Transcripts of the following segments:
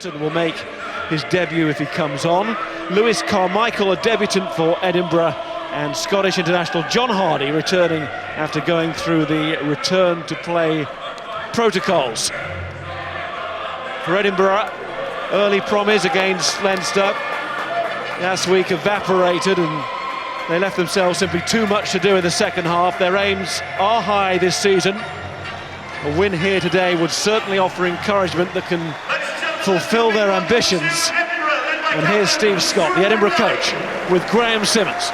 and will make his debut if he comes on. Lewis Carmichael, a debutant for Edinburgh, and Scottish international John Hardy returning after going through the return to play protocols. For Edinburgh, early promise against Leinster last week evaporated, and they left themselves simply too much to do in the second half. Their aims are high this season. A win here today would certainly offer encouragement that can fulfil their ambitions. And here's Steve Scott, the Edinburgh coach, with Graham Simmons.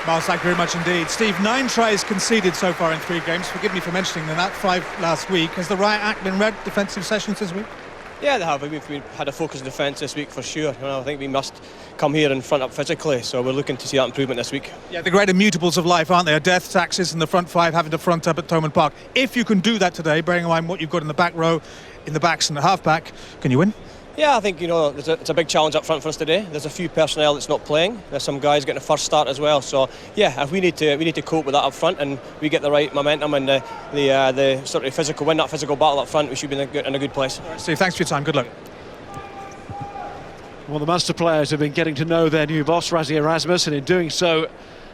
Miles, thank you very much indeed. Steve, 9 tries conceded so far in 3 games. Forgive me for mentioning that, 5 last week. Has the riot act been read, defensive sessions this week? Yeah, they have. We've had a focus on defence this week for sure. I think we must come here and front up physically, so we're looking to see that improvement this week. Yeah, the great immutables of life, aren't they? Death, taxes, and the front 5 having to front up at Thomond Park. If you can do that today, bearing in mind what you've got in the back row, in the backs and the half-back, can you win? Yeah, I think, it's a big challenge up front for us today. There's a few personnel that's not playing. There's some guys getting a first start as well. So, yeah, if we need to cope with that up front, and we get the right momentum and the sort of physical win, that physical battle up front, we should be in a good place. Right, Steve, thanks for your time. Good luck. Well, the Munster players have been getting to know their new boss, Rassie Erasmus, and in doing so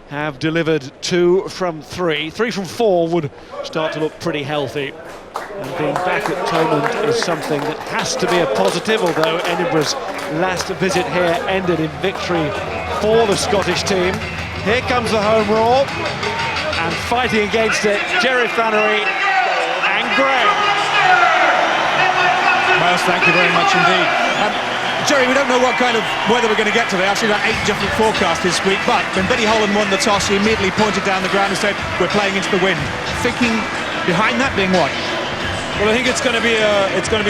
have delivered 2 from 3. 3 from 4 would start to look pretty healthy. And being back at Thomond is something that has to be a positive, although Edinburgh's last visit here ended in victory for the Scottish team. Here comes the home roar, and fighting against it, Jerry Flannery and Graham. Miles, thank you very much indeed. Jerry, we don't know what kind of weather we're going to get today. I've seen about 8 different forecasts this week, but when Benny Holland won the toss, he immediately pointed down the ground and said, we're playing into the wind. Thinking behind that being what? Well, I think it's going to be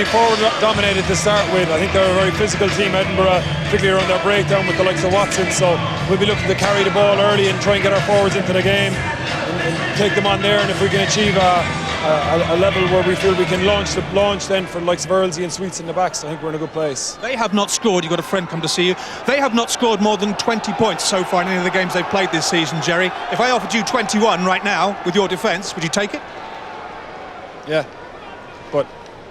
forward dominated to start with. I think they're a very physical team, Edinburgh, particularly around their breakdown with the likes of Watson. So we'll be looking to carry the ball early and try and get our forwards into the game and take them on there. And if we can achieve a level where we feel we can launch then for the likes of Earlsey and Sweets in the backs, I think we're in a good place. They have not scored. You've got a friend come to see you. They have not scored more than 20 points so far in any of the games they've played this season, Jerry. If I offered you 21 right now with your defence, would you take it? Yeah. But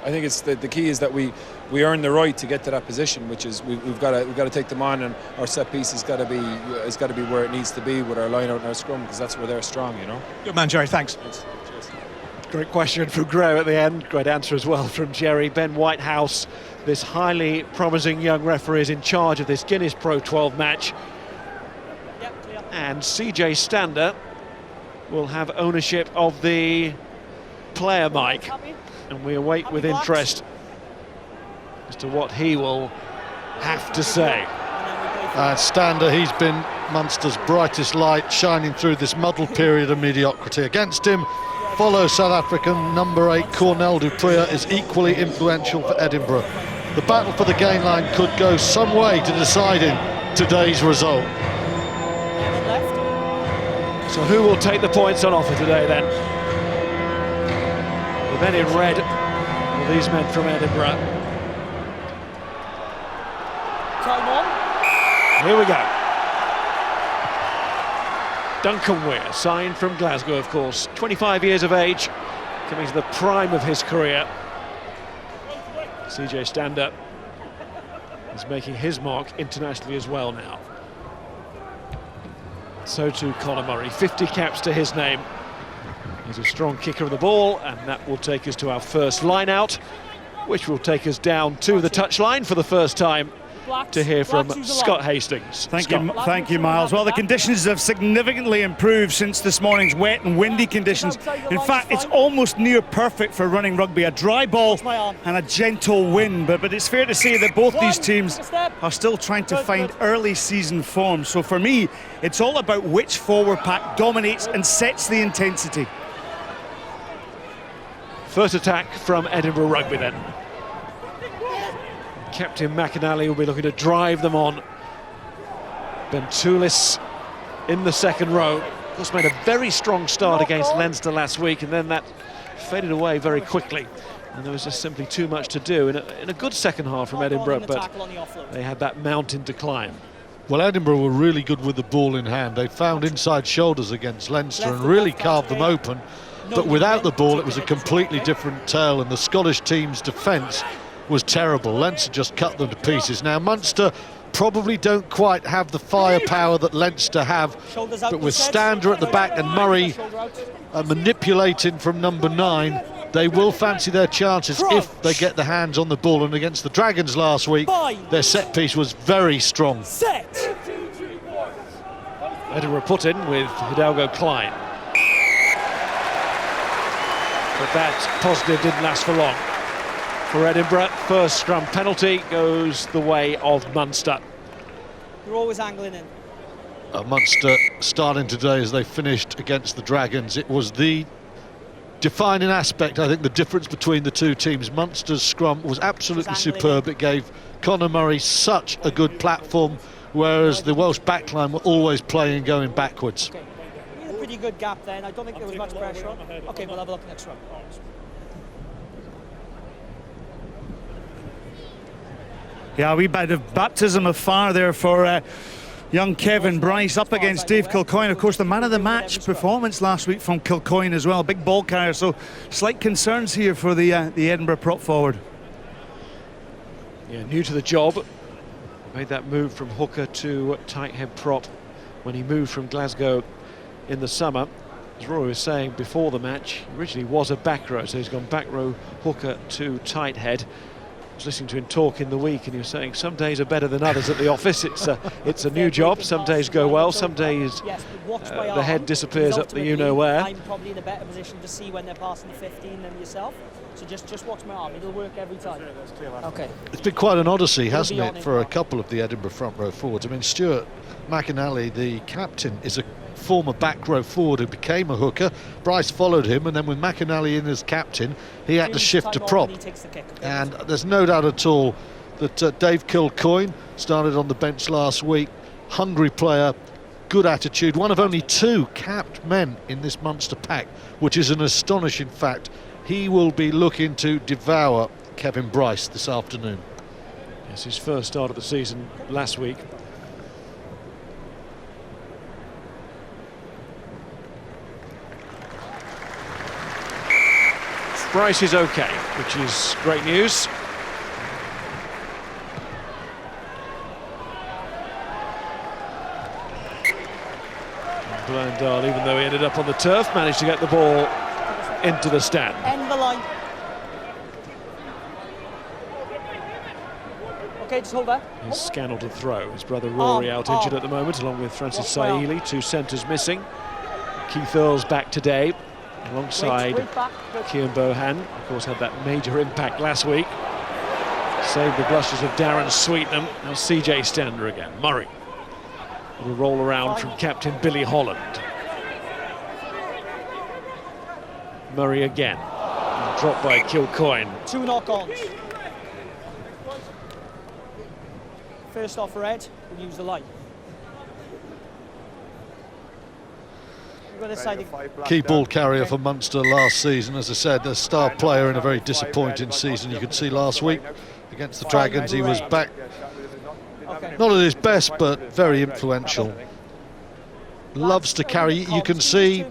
I think it's the key is that we earn the right to get to that position, which is we've got to take them on, and our set piece has got to be where it needs to be with our line out and our scrum, because that's where they're strong, Good man, Jerry. Thanks. Cheers. Great question from Graham at the end. Great answer as well from Jerry. Ben Whitehouse, this highly promising young referee, is in charge of this Guinness Pro 12 match. And CJ Stander will have ownership of the player mic. And we await with interest as to what he will have to say. Stander, he's been Munster's brightest light, shining through this muddled period of mediocrity. Against him, follows South African number 8 Cornel du Preez, is equally influential for Edinburgh. The battle for the gain line could go some way to deciding today's result. So who will take the points on offer today then? The men in red are these men from Edinburgh. Time on. Here we go. Duncan Weir, signed from Glasgow, of course. 25 years of age, coming to the prime of his career. CJ Stander is making his mark internationally as well now. So too Conor Murray, 50 caps to his name. He's a strong kicker of the ball, and that will take us to our first line out, which will take us down to the touchline for the first time to hear from Scott Hastings. Thank you, Miles. Well, the conditions have significantly improved since this morning's wet and windy conditions. In fact, it's almost near perfect for running rugby. A dry ball and a gentle wind, but it's fair to say that both these teams are still trying to find early season form. So for me, it's all about which forward pack dominates and sets the intensity. First attack from Edinburgh Rugby then. Captain McInally will be looking to drive them on. Bentoulis in the second row. Of course, made a very strong start against Leinster last week, and then that faded away very quickly. And there was just simply too much to do in a good second half from Edinburgh, but they had that mountain to climb. Well, Edinburgh were really good with the ball in hand. They found inside shoulders against Leinster and really carved them open. But without the ball, it was a completely different tale, and the Scottish team's defence was terrible. Leinster just cut them to pieces. Now Munster probably don't quite have the firepower that Leinster have, but with Stander at the back and Murray manipulating from number 9, they will fancy their chances if they get the hands on the ball. And against the Dragons last week, their set piece was very strong. Edinburgh put in with Hidalgo Klein. But that positive didn't last for long. For Edinburgh, first scrum penalty goes the way of Munster. You're always angling in. Munster starting today as they finished against the Dragons. It was the defining aspect, I think, the difference between the two teams. Munster's scrum was absolutely superb. It gave Conor Murray such a good platform, whereas the Welsh backline were always playing going backwards. Okay. We had a pretty good gap then. I don't think there was much pressure on. Okay, we'll have a look next round. Yeah, a wee bit of baptism of fire there for young Kevin Bryce up against Dave Kilcoyne. Of course, the man of the match performance last week from Kilcoyne as well. Big ball carrier, so slight concerns here for the Edinburgh prop forward. Yeah, new to the job. Made that move from hooker to tight head prop when he moved from Glasgow in the summer. As Rory was saying before the match, he originally was a back row, so he's gone back row hooker to tight head. I was listening to him talk in the week, and he was saying some days are better than others at the office. It's a new job. Some days go well, some days the head disappears up the you-know-where. I'm probably in a better position to see when they're passing the 15 than yourself. So just watch my arm. It'll work every time. Okay. It's been quite an odyssey, hasn't it, for a couple of the Edinburgh front row forwards. I mean, Stuart McInally, the captain, is a former back row forward who became a hooker. Bryce followed him, and then with McInally in as captain, he had to shift to prop. And there's no doubt at all that Dave Kilcoyne started on the bench last week. Hungry player, good attitude, one of only 2 capped men in this Munster pack, which is an astonishing fact. He will be looking to devour Kevin Bryce this afternoon. Yes, his first start of the season last week. Bryce is okay, which is great news. Blandal, even though he ended up on the turf, managed to get the ball into the stand. End the line. Okay, just hold that. Here's Scannell to throw. His brother Rory out injured at the moment, along with Francis Saili, 2 centres missing. Keith Earls back today, alongside Cian Bohan. Of course, had that major impact last week. Saved the blushes of Darren Sweetnam. Now CJ Stander again. Murray. Little roll around from captain Billy Holland. Murray again. And dropped by Kilcoyne. 2 knock-ons. First off red, we'll use the light. Key ball carrier for Munster last season, as I said, a star player in a very disappointing season. You could see last week against the Dragons he was back, not at his best, but very influential. Loves to carry. You can see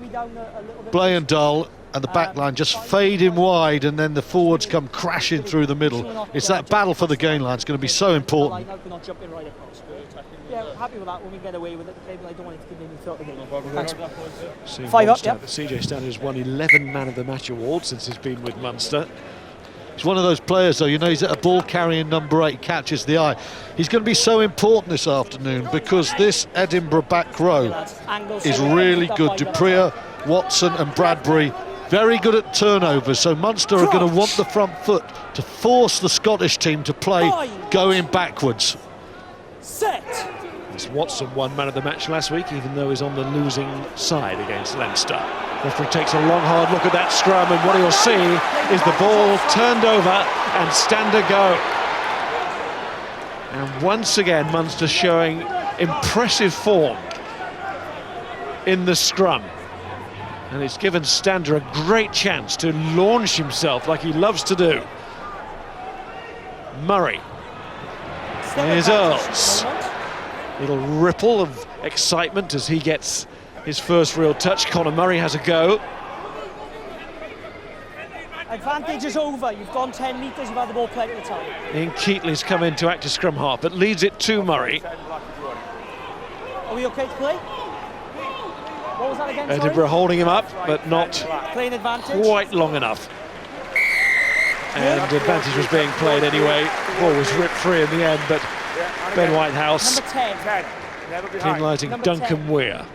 Blandal and the back line just fading wide, and then the forwards come crashing through the middle. It's that battle for the gain line. It's going to be so important. Yeah, happy with that when we get away with it. I don't want it to give me any thought again. Thanks. 5 up, yeah. CJ Stander has won 11 Man of the Match awards since he's been with Munster. He's one of those players, though, you know, he's at a ball carrying number 8, catches the eye. He's going to be so important this afternoon because this Edinburgh back row is really good. Dupree, Watson and Bradbury, very good at turnovers, so Munster are going to want the front foot to force the Scottish team to play going backwards. Set. Watson won Man of the Match last week, even though he's on the losing side against Leinster. Referee takes a long, hard look at that scrum, and what he'll see is the ball turned over and Stander go. And once again, Munster showing impressive form in the scrum. And it's given Stander a great chance to launch himself like he loves to do. Murray. Here's Earls. Little ripple of excitement as he gets his first real touch. Conor Murray has a go. Advantage is over. You've gone 10 metres, you've had the ball plenty of time. Ian Keatley's come in to act as scrum half, but leads it to Murray. Are we okay to play? What was that again? Edinburgh sorry? holding him up, but not Playing advantage. quite long enough. And advantage was being played anyway. Ball was ripped free in the end, but Ben Whitehouse Number 10. penalising Number Duncan 10. Weir.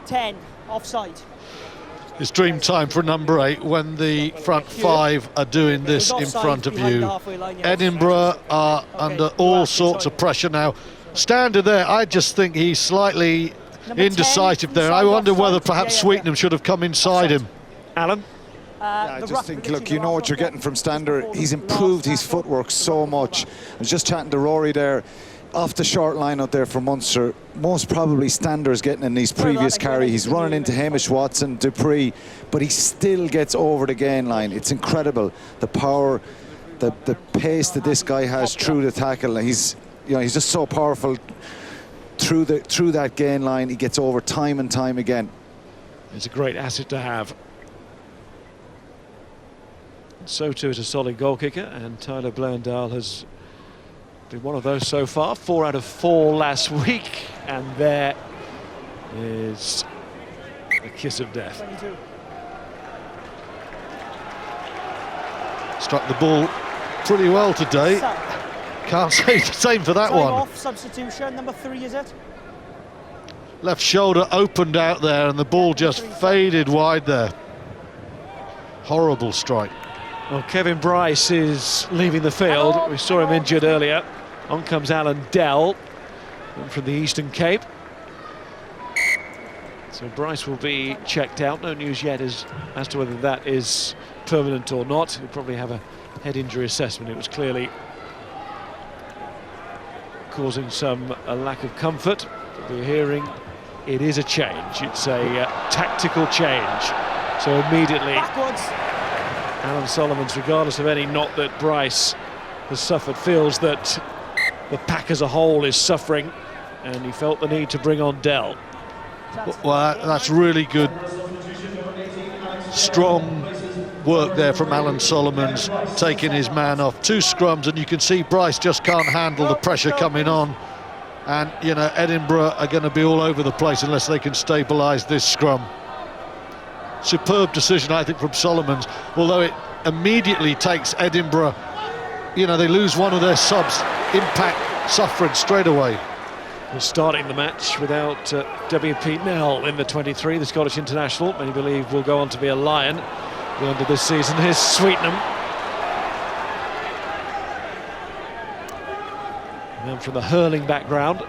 10. Offside. It's dream time for number 8 when the front 5 are doing this in front of you. Edinburgh are under all sorts of pressure now. Stander there, I just think he's slightly indecisive there. I wonder whether perhaps Sweetenham should have come inside him. Alan? I just think, look, you know what you're getting from Stander. He's improved his footwork so much. I was just chatting to Rory there. Off the short line out there for Munster, most probably Stander's getting in his previous carry. He's running into Hamish Watson, Dupree, but he still gets over the gain line. It's incredible, the power, the pace that this guy has through the tackle. He's just so powerful through that gain line. He gets over time and time again. It's a great asset to have. So too is a solid goal kicker, and Tyler Blandale has been one of those so far. 4 out of 4 last week, and there is a kiss of death. 22. Struck the ball pretty well today. Can't say the same for that Time one. off, substitution, number 3 is it? Left shoulder opened out there and the ball just faded wide there. Horrible strike. Well, Kevin Bryce is leaving the field. We saw him injured earlier. On comes Alan Dell from the Eastern Cape. So Bryce will be checked out. No news yet as to whether that is permanent or not. He'll probably have a head injury assessment. It was clearly causing some lack of comfort. We're hearing it is a change. It's a tactical change. So immediately, Backwards. Alan Solomons, regardless of any knot that Bryce has suffered, feels that the pack as a whole is suffering, and he felt the need to bring on Dell. Well, that's really good, strong work there from Alan Solomons, taking his man off. 2 scrums, and you can see Bryce just can't handle the pressure coming on. And, you know, Edinburgh are going to be all over the place unless they can stabilise this scrum. Superb decision, I think, from Solomons, although it immediately takes Edinburgh, you know, they lose one of their subs, impact suffering straight away. We're starting the match without W.P. Nell in the 23, the Scottish international. Many believe will go on to be a Lion at the end of this season. Here's Sweetenham. And then from the hurling background,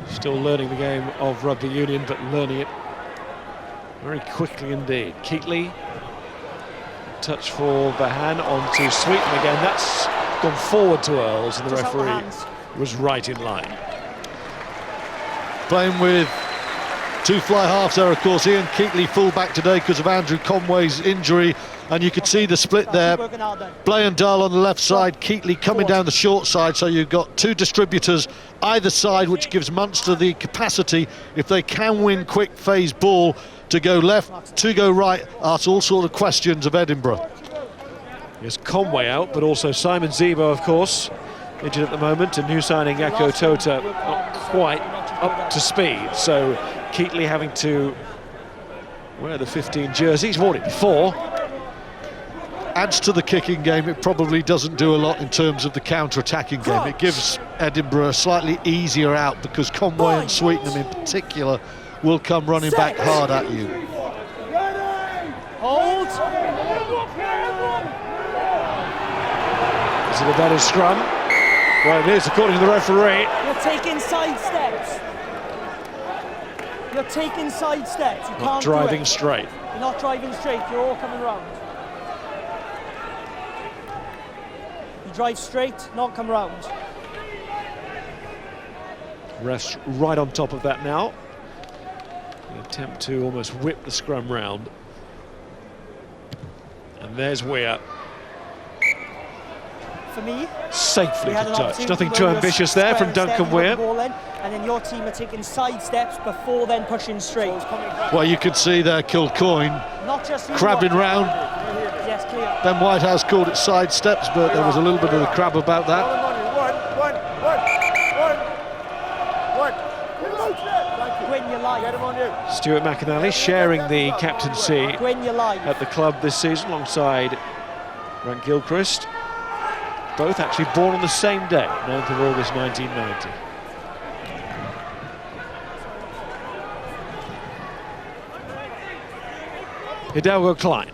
still learning the game of rugby union, but learning it very quickly indeed. Keatley, touch for Vahan, on to Sweetenham again. That's gone forward to Earls, and the referee was right in line. Playing with 2 fly halves there, of course. Ian Keatley full-back today because of Andrew Conway's injury, and you could see the split there. Blandale on the left side, Keatley coming down the short side, so you've got 2 distributors either side, which gives Munster the capacity, if they can win quick phase ball, to go left, to go right, ask all sort of questions of Edinburgh. There's Conway out, but also Simon Zebo, of course, injured at the moment, and new signing Yako Tota not quite up to speed. So Keatley having to wear the 15 jersey. He's worn it before. Adds to the kicking game. It probably doesn't do a lot in terms of the counter-attacking game. It gives Edinburgh a slightly easier out because Conway and Sweetenham in particular will come running back hard at you. Hold. Is it a better scrum? Well, it is, according to the referee. You're taking side steps. You're taking side steps. You Not can't driving do it. straight. You're not driving straight. You're all coming round. You drive straight, not come round. Ref's right on top of that now. An attempt to almost whip the scrum round. And there's Weir. For me, Safely we had to an touch. opportunity Nothing where too we were ambitious there from square Duncan stepping on Weir. the ball and then your team are taking side steps before then pushing straight. Well, you could see there Kilcoyne Not just crabbing round. Yeah. Yes, clear. Ben Whitehouse called it side steps, but there was a little bit of the crab about that. Gwyn, you're live. Stuart McAnally sharing the captaincy Gwyn, you're live. at the club this season alongside Grant Gilchrist. Both actually born on the same day, 9th of August 1990. Hidalgo Klein.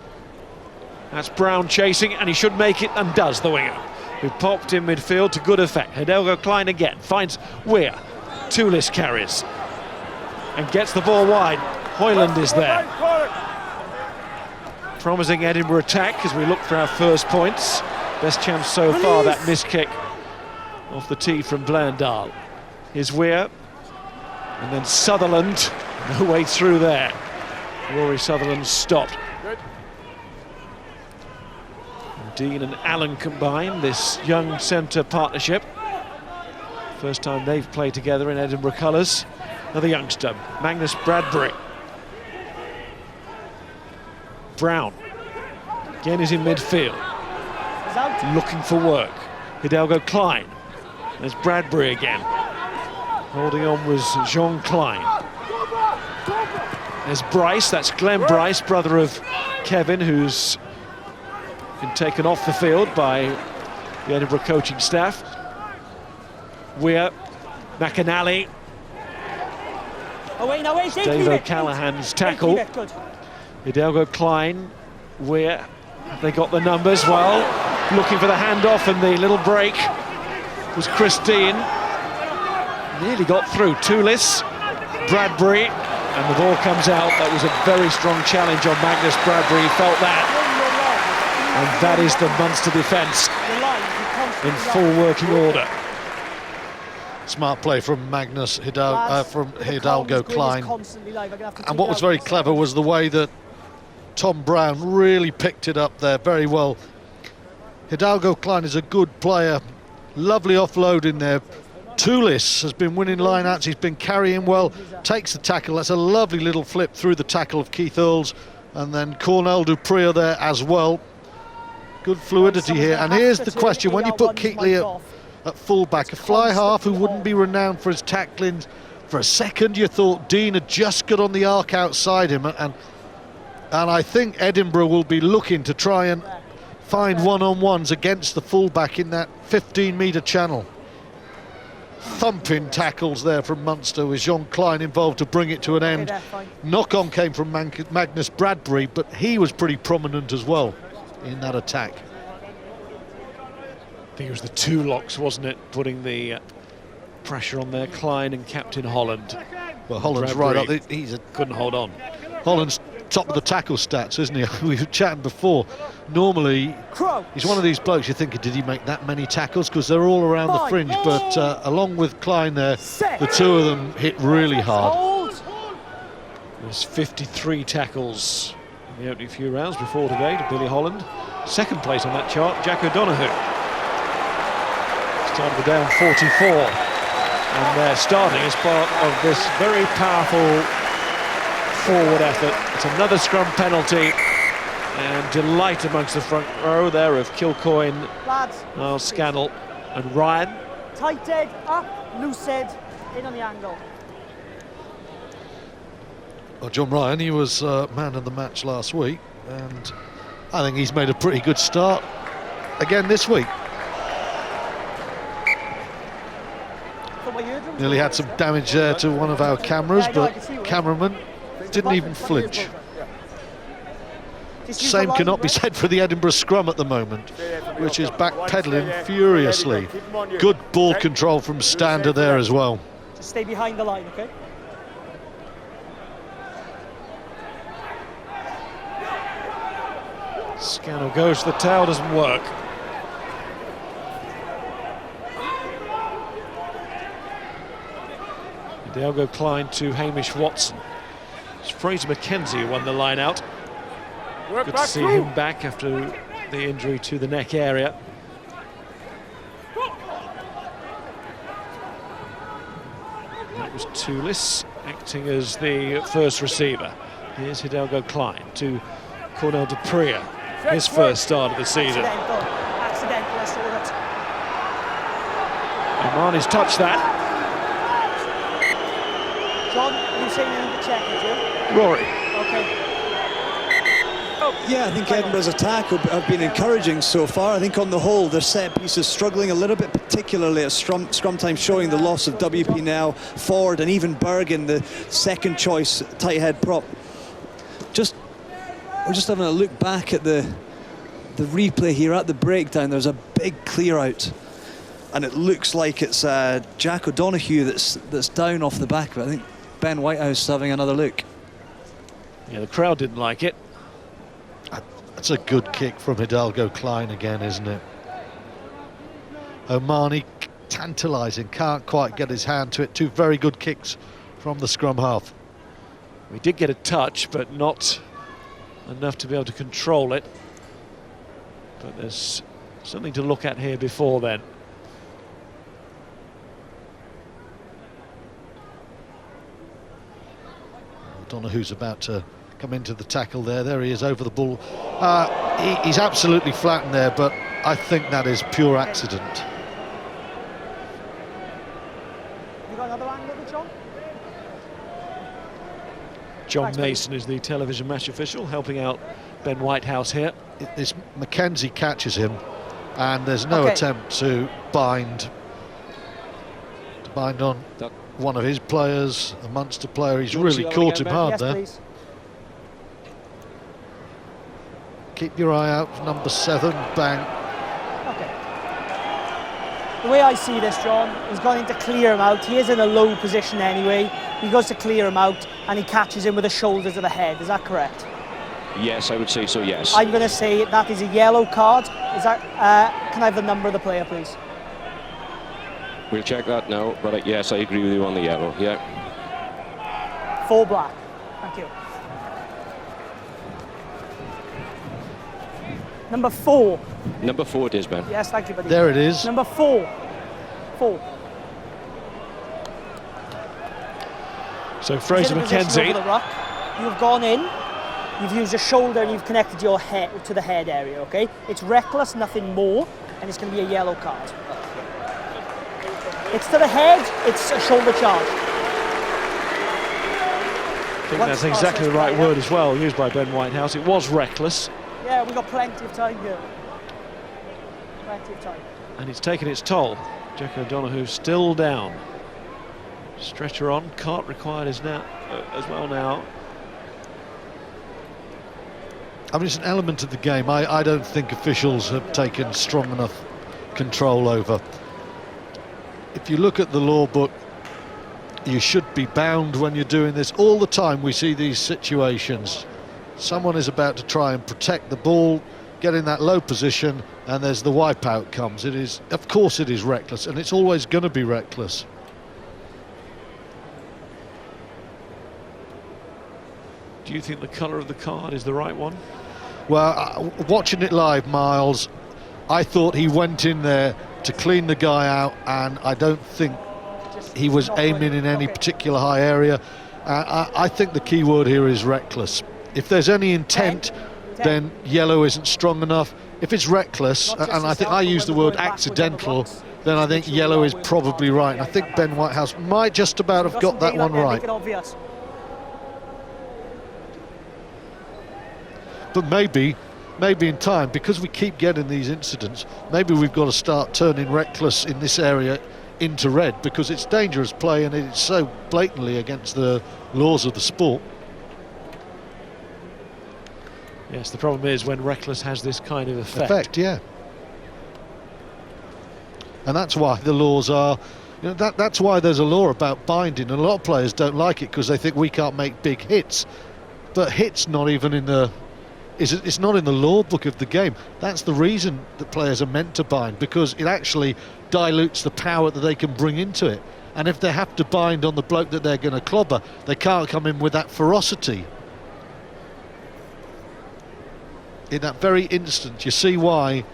That's Brown chasing, and he should make it, and does, the winger, who popped in midfield to good effect. Hidalgo Klein again finds Weir. Toulis carries and gets the ball wide. Hoyland is there. Promising Edinburgh attack as we look for our first points. Best chance so far, that missed kick off the tee from Blandal. Here's Weir, and then Sutherland, no way through there. Rory Sutherland stopped. And Dean and Allen combine this young centre partnership. First time they've played together in Edinburgh colours. Another youngster, Magnus Bradbury. Brown again is in midfield, looking for work. Hidalgo Klein. There's Bradbury again. Holding on was Jean Klein. There's Bryce, that's Glenn Bryce, brother of Kevin, who's been taken off the field by the Edinburgh coaching staff. Weir, McAnally. Dave O'Callaghan's tackle. Hidalgo Klein, Weir, have they got the numbers? Well, looking for the handoff, and the little break was Christine. Nearly got through. Toulis, Bradbury, and the ball comes out. That was a very strong challenge on Magnus Bradbury, he felt that. And that is the Munster defence in full working order. Smart play from Hidalgo Klein. And what was very clever was the way that Tom Brown really picked it up there very well. Hidalgo Klein is a good player, lovely offload in there. Toulis has been winning line-outs, he's been carrying well, takes the tackle. That's a lovely little flip through the tackle of Keith Earls, and then Cornell Dupree there as well. Good fluidity here. And here's the question, when you put Keatley at full-back, a fly half who wouldn't be renowned for his tackling, for a second you thought Dean had just got on the arc outside him, and I think Edinburgh will be looking to try and find one-on-ones against the full-back in that 15-metre channel. Thumping tackles there from Munster with Jean Klein involved to bring it to an end. Knock-on came from Magnus Bradbury, but he was pretty prominent as well in that attack. I think it was the two locks, wasn't it, putting the pressure on there, Klein and Captain Holland. Well, Holland's Bradbury right up. couldn't hold on. Holland's top of the tackle stats, isn't he? We were chatting before. Normally, he's one of these blokes you think, did he make that many tackles? Because they're all around the fringe, but along with Klein there, the two of them hit really hard. There's 53 tackles in the opening few rounds before today to Billy Holland. Second place on that chart, Jack O'Donoghue. Started the day on 44. And they're starting as part of this very powerful forward effort. It's another scrum penalty, and delight amongst the front row there of Kilcoyne, Niall Scannell and Ryan. Tight egg, up, loose head, in on the angle. Well, John Ryan, he was man of the match last week, and I think he's made a pretty good start again this week. Nearly had some damage there to one of our cameras, but cameraman didn't even flinch. Same cannot be said for the Edinburgh scrum at the moment, which is backpedaling furiously. Good ball control from Stander there as well. Just stay behind the line, okay? Scannell goes to the tail, doesn't work. Hidalgo Klein to Hamish Watson. It's Fraser McKenzie who won the line out. Good to see him back after the injury to the neck area. That was Toulis acting as the first receiver. Here's Hidalgo Klein to Cornell Dupree. his first start of the season. Accidental, I saw that. Omani's touched that. John, you saying anything to check it, you? Rory. Okay. Yeah, I think Edinburgh's attack have been encouraging so far. I think on the whole, their set piece is struggling a little bit, particularly at scrum time, showing the loss of WP now, Ford, and even Bergen, the second choice tight head prop. We're just having a look back at the replay here at the breakdown. There's a big clear out, and it looks like it's Jack O'Donoghue that's down off the back of it. I think Ben Whitehouse is having another look. Yeah, the crowd didn't like it. That's a good kick from Hidalgo Klein again, isn't it? Omani, tantalising, can't quite get his hand to it. Two very good kicks from the scrum half. We did get a touch, but not enough to be able to control it. But there's something to look at here before then. O'Donoghue's about to come into the tackle there. There he is over the ball. He's absolutely flattened there, but I think that is pure accident. You got another angle, John? John Mason is the television match official, helping out Ben Whitehouse here. This Mackenzie catches him, and there's no attempt to bind on one of his players, a Munster player. He's really caught him hard there. Please. Keep your eye out for number 7, bang. Okay. The way I see this, John, he's going to clear him out. He is in a low position anyway. He goes to clear him out, and he catches him with the shoulders of the head. Is that correct? Yes, I would say so, yes. I'm going to say that is a yellow card. Is that? Can I have the number of the player, please? We'll check that now, but yes, I agree with you on the yellow, yeah. 4 black. Thank you. Number 4. Number 4 it is, Ben. Yes, thank you, buddy. There it is. Number 4. 4. So Fraser Mackenzie. Over the ruck. You've gone in. You've used your shoulder and you've connected your head to the head area. Okay. It's reckless, nothing more, and it's going to be a yellow card. It's to the head. It's a shoulder charge. I think that's exactly the right word as well, used by Ben Whitehouse. It was reckless. Yeah, we've got plenty of time here. Plenty of time. And it's taken its toll. Jack O'Donoghue still down. Stretcher on, cart required as well now. I mean, it's an element of the game I don't think officials have taken strong enough control over. If you look at the law book, you should be bound when you're doing this. All the time we see these situations. Someone is about to try and protect the ball, get in that low position, and there's the wipeout comes. It is, of course it is reckless, and it's always going to be reckless. Do you think the colour of the card is the right one? Well, watching it live, Miles, I thought he went in there to clean the guy out, and I don't think he was aiming in any particular high area. I think the key word here is reckless. If there's any intent, then yellow isn't strong enough. If it's reckless, and I think I use the word accidental, then I think yellow is probably right. And I think Ben Whitehouse might just about have got that one right. But maybe in time, because we keep getting these incidents, maybe we've got to start turning reckless in this area into red, because it's dangerous play and it's so blatantly against the laws of the sport. Yes, the problem is when reckless has this kind of effect. Yeah. And that's why the laws are, you know, that's why there's a law about binding, and a lot of players don't like it because they think we can't make big hits. But hits not even in the, it's not in the law book of the game. That's the reason that players are meant to bind, because it actually dilutes the power that they can bring into it. And if they have to bind on the bloke that they're going to clobber, they can't come in with that ferocity. In that very instant, you see why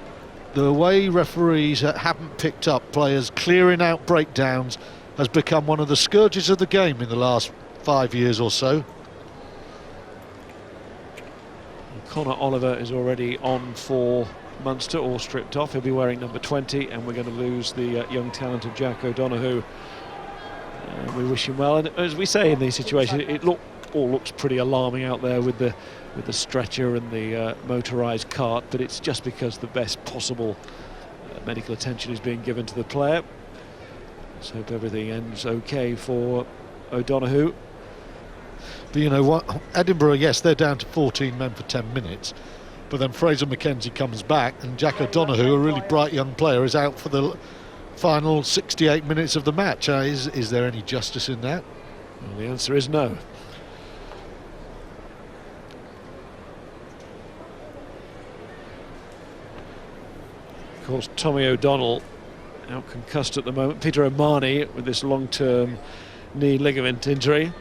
the way referees haven't picked up players clearing out breakdowns has become one of the scourges of the game in the last 5 years or so. Connor Oliver is already on for Munster, all stripped off. He'll be wearing number 20, and we're going to lose the young talent of Jack O'Donoghue. We wish him well, and as we say in these situations, it all looks pretty alarming out there with the stretcher and the motorised cart, but it's just because the best possible medical attention is being given to the player. Let's hope everything ends okay for O'Donoghue. But you know what, Edinburgh, yes, they're down to 14 men for 10 minutes, but then Fraser McKenzie comes back, and Jack O'Donoghue, a really bright young player, is out for the final 68 minutes of the match. Is there any justice in that? Well, the answer is no. Of course, Tommy O'Donnell out concussed at the moment. Peter O'Mahony with this long-term knee ligament injury.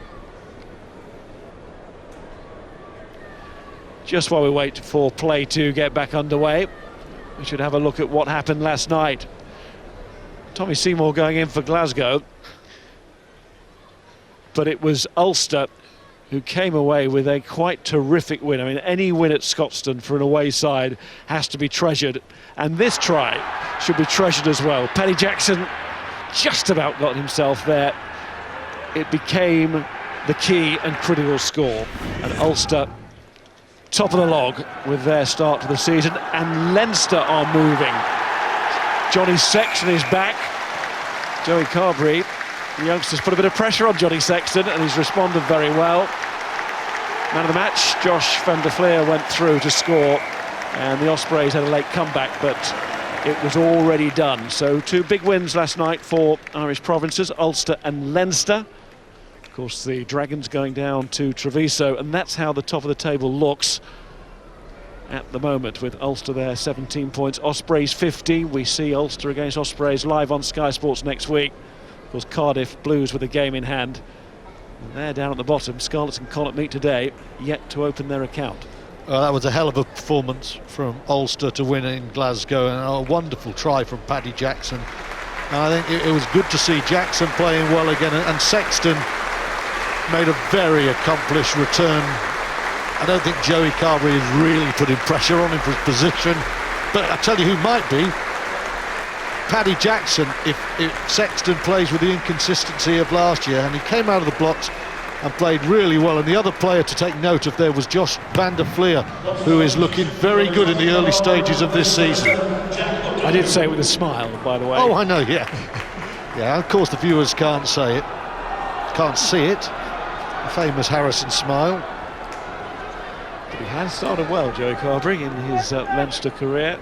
Just while we wait for play to get back underway, we should have a look at what happened last night. Tommy Seymour going in for Glasgow, but it was Ulster who came away with a quite terrific win. I mean, any win at Scotstoun for an away side has to be treasured, and this try should be treasured as well. Paddy Jackson just about got himself there. It became the key and critical score, and Ulster top of the log with their start to the season, and Leinster are moving. Johnny Sexton is back. Joey Carberry, the youngsters, put a bit of pressure on Johnny Sexton, and he's responded very well. Man of the match, Josh van der Fleer went through to score, and the Ospreys had a late comeback, but it was already done. So 2 big wins last night for Irish provinces, Ulster and Leinster. Of course, the Dragons going down to Treviso, and that's how the top of the table looks at the moment, with Ulster there 17 points, Ospreys 50. We see Ulster against Ospreys live on Sky Sports next week. Of course, Cardiff Blues with a game in hand. And they're down at the bottom. Scarlets and Connacht meet today, yet to open their account. That was a hell of a performance from Ulster to win in Glasgow, and a wonderful try from Paddy Jackson. And I think it was good to see Jackson playing well again, and Sexton made a very accomplished return. I don't think Joey Carberry is really putting pressure on him for his position, but I tell you who might be, Paddy Jackson, if Sexton plays with the inconsistency of last year, and he came out of the blocks and played really well. And the other player to take note of there was Josh van der Fleer, who is looking very good in the early stages of this season. I did say it with a smile, by the way. Oh, I know, yeah. Yeah, of course the viewers can't say it, can't see it, the famous Harrison smile. But he has started well, Joey Carberry, in his Leinster career.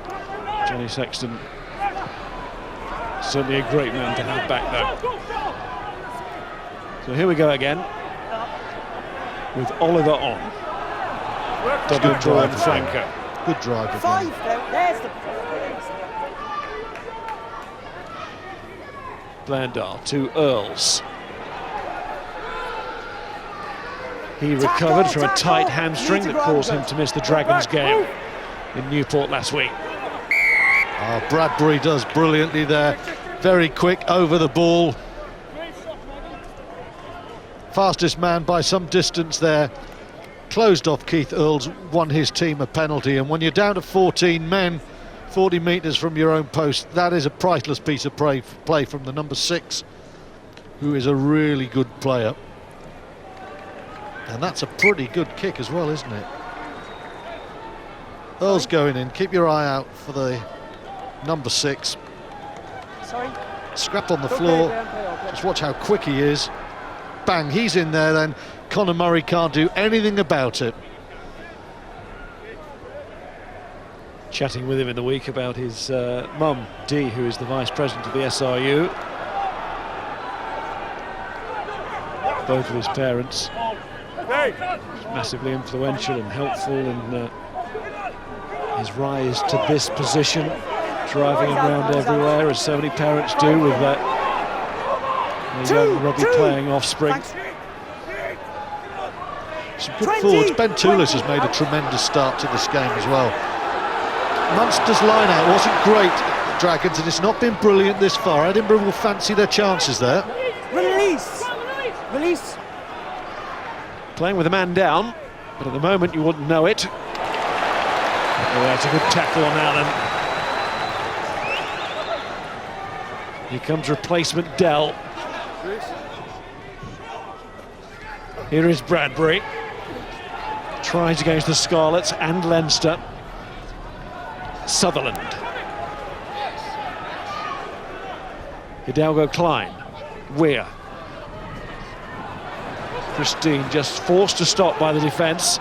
Johnny Sexton, certainly a great man to have back, though. So here we go again, with Oliver on. Double draw and flanker. Good drive again. There's the... Blandar to Earls. He recovered from a tight hamstring that caused him to miss the Dragons game in Newport last week. Bradbury does brilliantly there. Very quick over the ball. Fastest man by some distance there. Closed off Keith Earls, won his team a penalty. And when you're down to 14 men, 40 metres from your own post, that is a priceless piece of play from the number 6, who is a really good player. And that's a pretty good kick as well, isn't it? Earls going in. Keep your eye out for the number 6. Sorry. Scrap on the floor. Just watch how quick he is. Bang, he's in there then. Conor Murray can't do anything about it. Chatting with him in the week about his mum, Dee, who is the vice president of the SRU. Both of his parents massively influential and helpful in his rise to this position, driving him around everywhere, as so many parents do with that young rugby playing offspring. Some good forwards. Ben Toulis has made a tremendous start to this game as well. Munster's line-out wasn't great, Dragons, and it's not been brilliant this far. Edinburgh will fancy their chances there. Release! Release! Playing with a man down, but at the moment you wouldn't know it. Oh, that's a good tackle on Allen. Here comes replacement Dell. Here is Bradbury. Tries against the Scarlets and Leinster. Sutherland. Hidalgo Klein. Weir. Christine just forced to stop by the defence.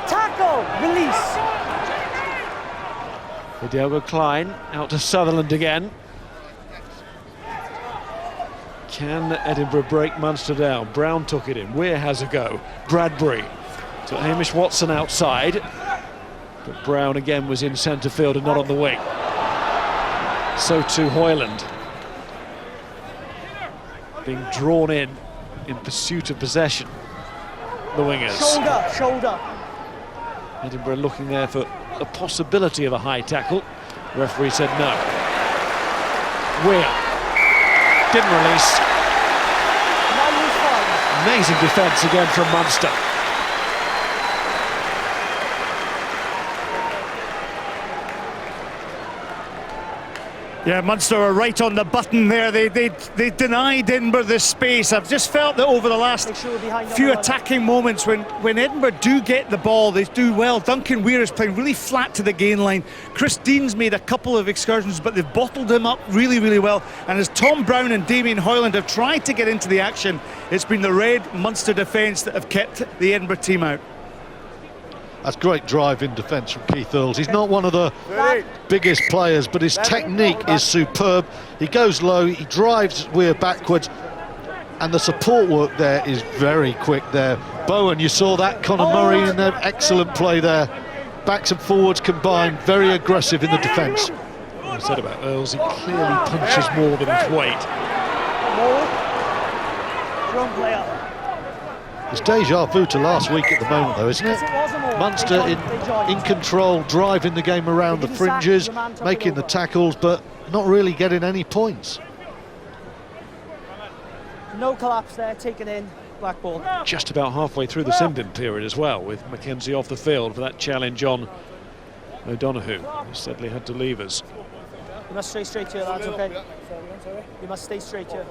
Tackle, release. Hidalgo Klein out to Sutherland again. Can Edinburgh break Munster down? Brown took it in. Weir has a go. Bradbury to Hamish Watson outside. But Brown again was in centre field and not on the wing. So too Hoyland. Being drawn in pursuit of possession. The wingers. Shoulder. Edinburgh looking there for the possibility of a high tackle. The referee said no. Weir. Didn't release. Amazing defence again from Munster. Yeah, Munster are right on the button there. They denied Edinburgh this space. I've just felt that over the last few attacking moments, when Edinburgh do get the ball, they do well. Duncan Weir is playing really flat to the gain line. Chris Dean's made a couple of excursions, but they've bottled him up really, really well. And as Tom Brown and Damien Hoyland have tried to get into the action, it's been the red Munster defence that have kept the Edinburgh team out. That's great drive in defence from Keith Earls. He's not one of the biggest players, but his technique is superb. He goes low, he drives Weir backwards, and the support work there is very quick there. Bowen, you saw that, Conor Murray in there, excellent play there. Backs and forwards combined, very aggressive in the defence. What I said about Earls, he clearly punches more than his weight. Wrong player. It's deja vu to last week at the moment, though, isn't it? Munster in control, driving the game around the fringes, making the tackles, but not really getting any points. No collapse there, taken in, black ball. Just about halfway through the send-in period as well, with Mackenzie off the field for that challenge on O'Donoghue, who sadly had to leave us. You must stay straight here, lads, okay? You must stay straight here.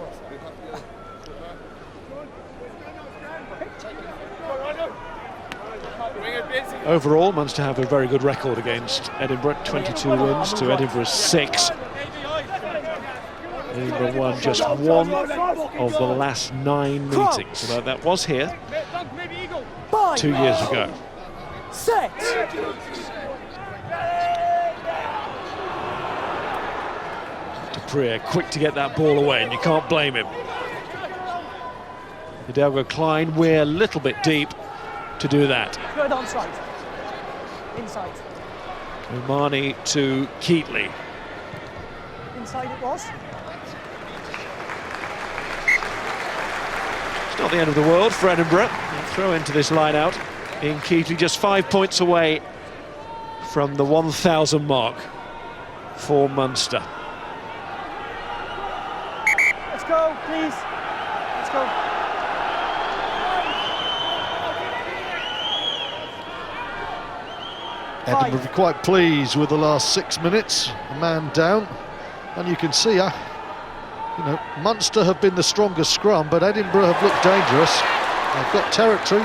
Overall, Munster have a very good record against Edinburgh, 22 wins to Edinburgh's 6. Edinburgh won just one of the last 9 meetings, although that was here 2 years ago. Set. Dupree quick to get that ball away, and you can't blame him. Hidalgo Klein, we're a little bit deep to do that. Good onside. Inside. Omani to Keatley. Inside it was. It's not the end of the world for Edinburgh. They'll throw into this line out. Ian Keatley just 5 points away from the 1,000 mark for Munster. Let's go, please. Let's go. Edinburgh will be quite pleased with the last 6 minutes, a man down, and you can see, Munster have been the strongest scrum, but Edinburgh have looked dangerous. They've got territory.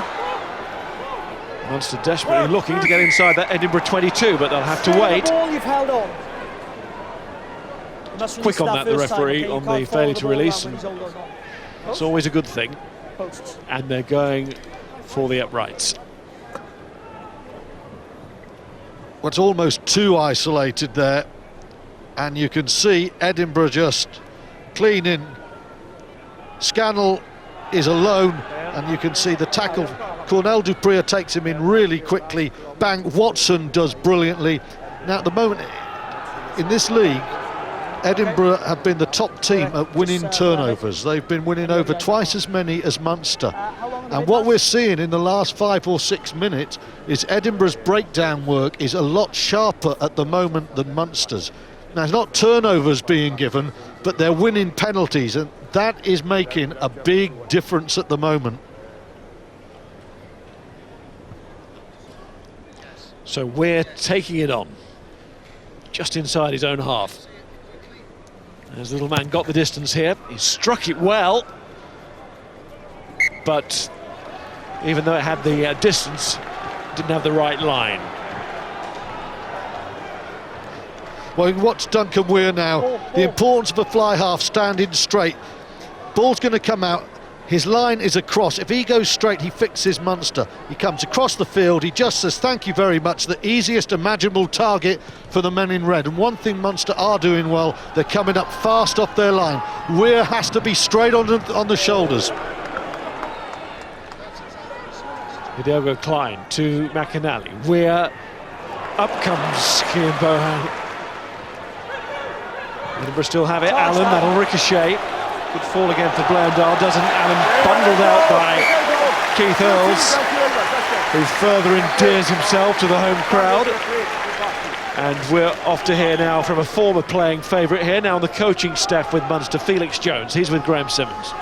Munster desperately looking to get inside that Edinburgh 22, but they'll have to wait. You've held on. Quick on that, the referee, on the failure to release, and it's always a good thing. And they're going for the uprights. Well, it's almost too isolated there, and you can see Edinburgh just clean in. Scannell is alone, and you can see the tackle. Cornell Dupree takes him in really quickly. Bang, Watson does brilliantly. Now at the moment in this league, Edinburgh have been the top team at winning turnovers. They've been winning over twice as many as Munster. And what we're seeing in the last 5 or 6 minutes is Edinburgh's breakdown work is a lot sharper at the moment than Munster's. Now, it's not turnovers being given, but they're winning penalties, and that is making a big difference at the moment. So we're taking it on, just inside his own half. As the little man got the distance here, he struck it well, but even though it had the distance, didn't have the right line. Well, watch Duncan Weir now. The importance of a fly half standing straight. Ball's going to come out. His line is across. If he goes straight, he fixes Munster. He comes across the field. He just says, thank you very much. The easiest imaginable target for the men in red. And one thing Munster are doing well, they're coming up fast off their line. Weir has to be straight on the shoulders. Hidalgo Klein to McAnally. Weir, up comes Cian Bohan. Edinburgh still have it. Allen, that'll ricochet. Good fall again for Blundell, doesn't Allen? Bundled out by Keith Earls, who further endears himself to the home crowd. And we're off to hear now from a former playing favourite here, now on the coaching staff with Munster, Felix Jones. He's with Graham Simmons.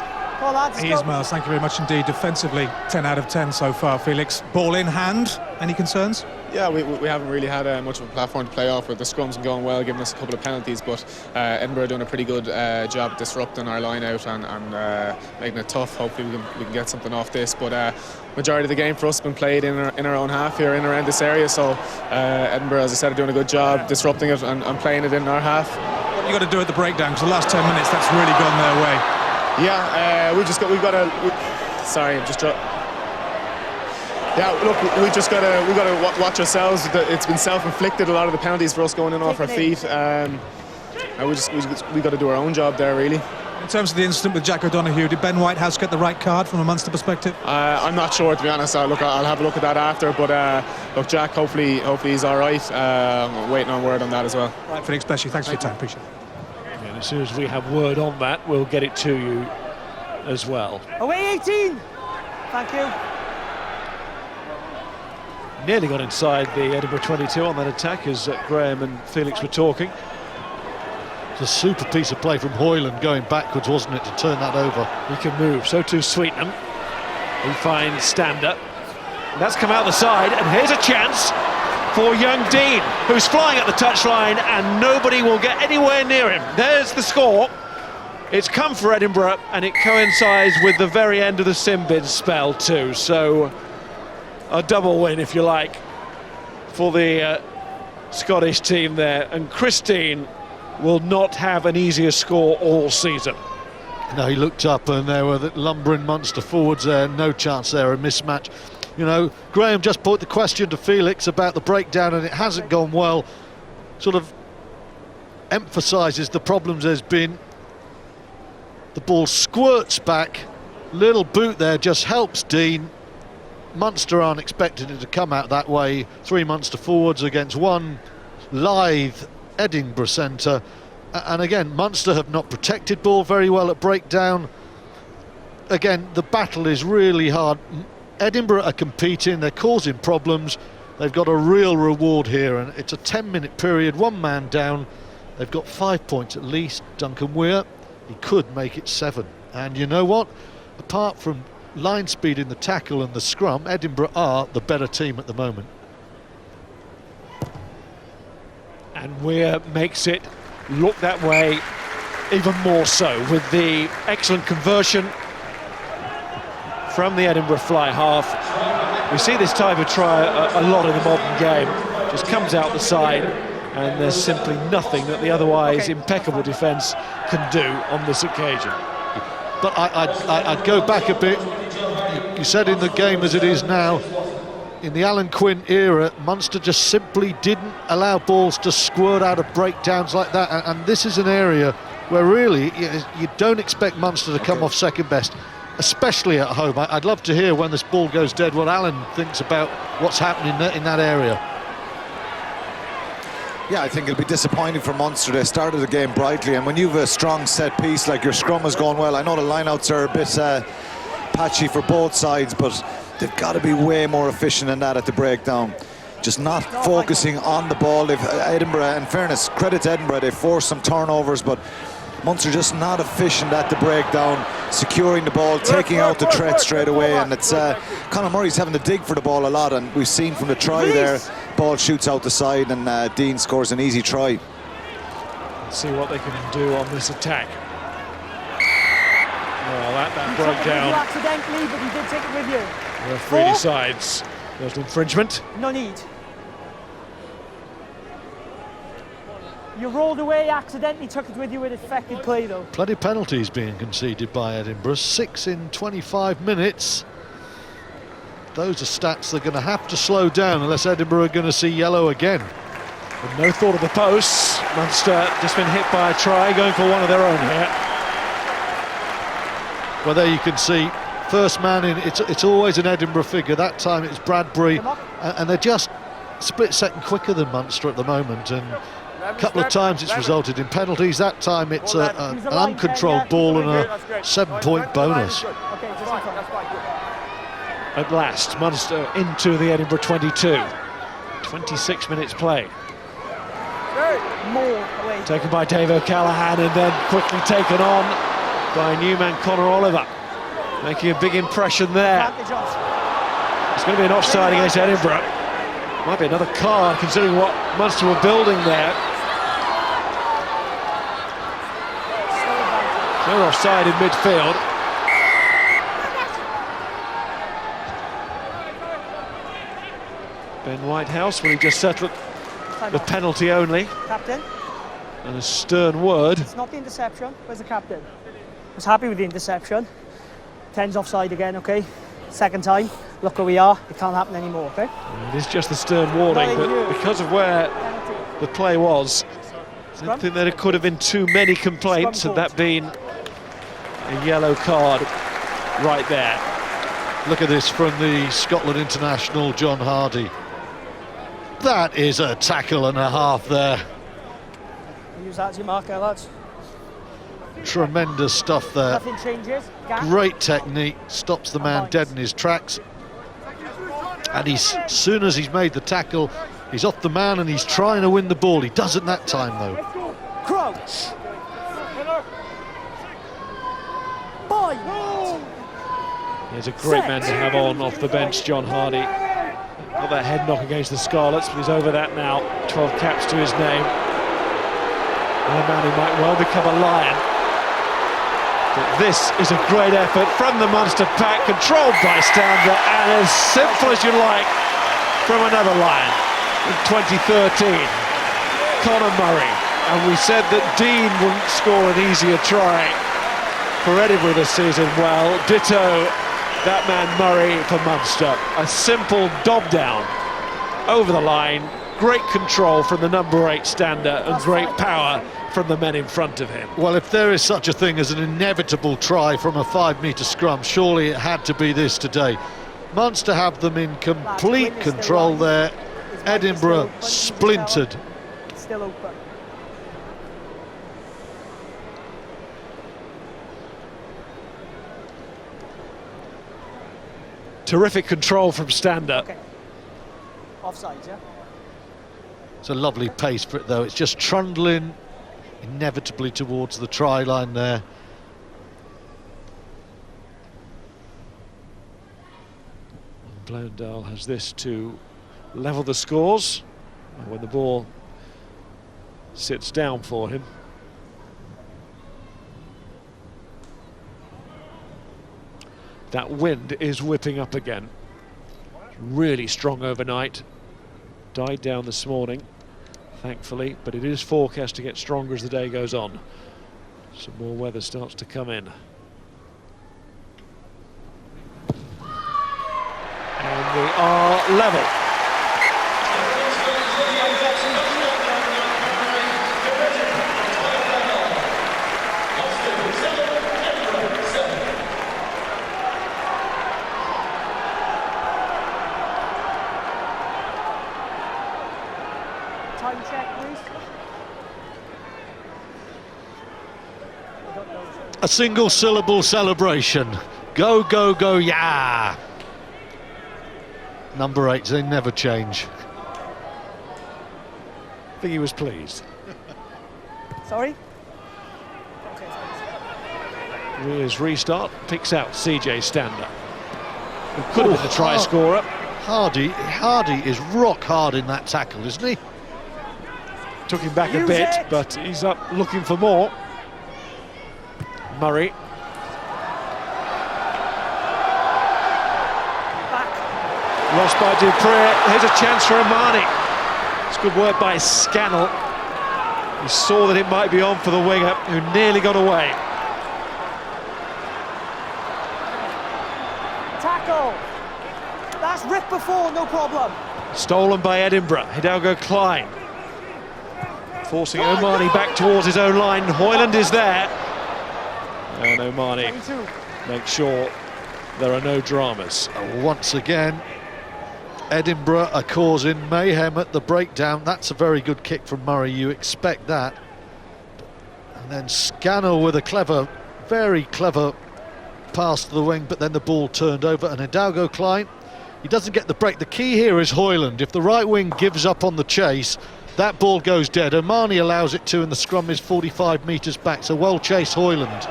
He is, Miles, thank you very much indeed. Defensively, 10 out of 10 so far, Felix. Ball in hand, any concerns? Yeah, we haven't really had much of a platform to play off with. The scrums have gone well, giving us a couple of penalties, but Edinburgh are doing a pretty good job disrupting our line out and making it tough. Hopefully we can get something off this, but majority of the game for us has been played in our own half here, in and around this area, so Edinburgh, as I said, are doing a good job disrupting it and playing it in our half. What have you got to do at the breakdown? Because the last 10 minutes, that's really gone their way. Yeah, we've got to. Sorry, just dropped. Yeah, look, we got to watch ourselves. It's been self-inflicted. A lot of the penalties for us going in off our feet. We got to do our own job there, really. In terms of the incident with Jack O'Donoghue, did Ben Whitehouse get the right card from a Munster perspective? I'm not sure, to be honest. I'll have a look at that after. But look, Jack, hopefully he's all right. I'm waiting on word on that as well. Right, Felix, bless you. Thanks for your time. Appreciate it. And as soon as we have word on that, we'll get it to you as well. Away 18. Thank you. Nearly got inside the Edinburgh 22 on that attack as Graham and Felix were talking. It's a super piece of play from Hoyland going backwards, wasn't it, to turn that over. He can move, so too Sweetenham. He finds Stander. And that's come out the side, and here's a chance for young Dean, who's flying at the touchline, and nobody will get anywhere near him. There's the score. It's come for Edinburgh, and it coincides with the very end of the sin-bin spell too. So a double win, if you like, for the Scottish team there. And Christine will not have an easier score all season. No, he looked up and there were the lumbering Munster forwards there, no chance there, a mismatch. You know, Graham just put the question to Felix about the breakdown and it hasn't gone well. Sort of emphasises the problems there's been. The ball squirts back, little boot there just helps Dean. Munster aren't expecting it to come out that way. 3 Munster forwards against 1 lithe Edinburgh centre. And again, Munster have not protected ball very well at breakdown. Again, the battle is really hard. Edinburgh are competing, they're causing problems. They've got a real reward here, and it's a 10-minute period, 1 man down. They've got 5 points at least. Duncan Weir, he could make it 7. And you know what? Apart from line speed in the tackle and the scrum, Edinburgh are the better team at the moment. And Weir makes it look that way even more so with the excellent conversion from the Edinburgh fly half. We see this type of try a lot in the modern game. Just comes out the side and there's simply nothing that the otherwise impeccable defence can do on this occasion. But I'd go back a bit. You said in the game as it is now, in the Alan Quinn era, Munster just simply didn't allow balls to squirt out of breakdowns like that, and this is an area where really you don't expect Munster to come off second best, especially at home. I'd love to hear when this ball goes dead what Alan thinks about what's happening in that area. Yeah, I think it'll be disappointing for Munster. They started the game brightly, and when you have a strong set piece like your scrum has gone well, I know the lineouts are a bit patchy for both sides, but they've got to be way more efficient than that at the breakdown. Just not focusing on the ball. Edinburgh, in fairness, credit to Edinburgh, they forced some turnovers, but Munster just not efficient at the breakdown, securing the ball, taking out the threat straight away, and it's Conor Murray's having to dig for the ball a lot, and we've seen from the try there ball shoots out the side and Dean scores an easy try. Let's see what they can do on this attack. Well, that broke down. Accidentally, but he did take it with you. The referee decides there's infringement. No need. You rolled away, accidentally took it with you with affected play though. Plenty of penalties being conceded by Edinburgh, 6 in 25 minutes. Those are stats they're going to have to slow down unless Edinburgh are going to see yellow again. With no thought of the posts, Munster just been hit by a try, going for one of their own here. Well, there you can see, first man in, it's always an Edinburgh figure. That time it's Bradbury, and they're just a split second quicker than Munster at the moment, and a couple of times it's resulted in penalties. That time it's an uncontrolled ball and a 7-point bonus. At last, Munster into the Edinburgh 22. 26 minutes play. Taken by Dave O'Callaghan and then quickly taken on by new man Conor Oliver. Making a big impression there. It's going to be an offside against Edinburgh. Might be another card considering what Munster were building there. They're offside in midfield. Ben Whitehouse, will he just settle the penalty only? Captain? And a stern word. It's not the interception. Where's the captain? I was happy with the interception. 10's offside again, okay? Second time. Look where we are. It can't happen anymore, okay? It is just a stern warning, but because of where the play was, I don't think there could have been too many complaints had that been a yellow card right there. Look at this from the Scotland international, John Hardy. That is a tackle and a half there. Use that as your marker, lads. Tremendous stuff there. Nothing changes. Gap. Great technique, stops the man dead in his tracks. And as soon as he's made the tackle, he's off the man and he's trying to win the ball. He doesn't that time though. Crouch. Boy. He's a great man to have on off the bench, John Hardy. Got that head knock against the Scarlets, but he's over that now. 12 caps to his name. And a man who might well become a Lion. But this is a great effort from the Munster pack, controlled by Stander, and as simple as you like from another Lion in 2013, Conor Murray. And we said that Dean wouldn't score an easier try for Edinburgh this season. Well, ditto that man Murray for Munster. A simple dob down over the line, great control from the number 8 Stander, and great power from the men in front of him. Well, if there is such a thing as an inevitable try from a 5-metre scrum, surely it had to be this today. Munster have them in complete control there. Edinburgh splintered. Still open. Terrific control from Stander. Okay. Offside, yeah? It's a lovely pace for it though. It's just trundling inevitably towards the try line there. Blondell has this to level the scores when the ball sits down for him. That wind is whipping up again. Really strong overnight. Died down this morning, thankfully, but it is forecast to get stronger as the day goes on. Some more weather starts to come in. And we are level. Time check, please. A single syllable celebration. Go, go, go, yeah! Number 8, they never change. I think he was pleased. Sorry? His restart picks out CJ Stander, who could have been the try scorer. Hardy is rock hard in that tackle, isn't he? Took him back a bit, but he's up looking for more. Murray. Lost by Dupree. Here's a chance for Omani. It's good work by Scannell. He saw that it might be on for the winger, who nearly got away. Tackle. That's ripped before, no problem. Stolen by Edinburgh. Hidalgo Klein. Forcing Omani back towards his own line. Hoyland is there. And Omani makes sure there are no dramas. Once again, Edinburgh are causing mayhem at the breakdown. That's a very good kick from Murray, you expect that. And then Scannell with a clever, very clever pass to the wing, but then the ball turned over, and Hidalgo Klein, he doesn't get the break. The key here is Hoyland. If the right wing gives up on the chase, that ball goes dead. Omani allows it to, and the scrum is 45 metres back, so well chased Hoyland.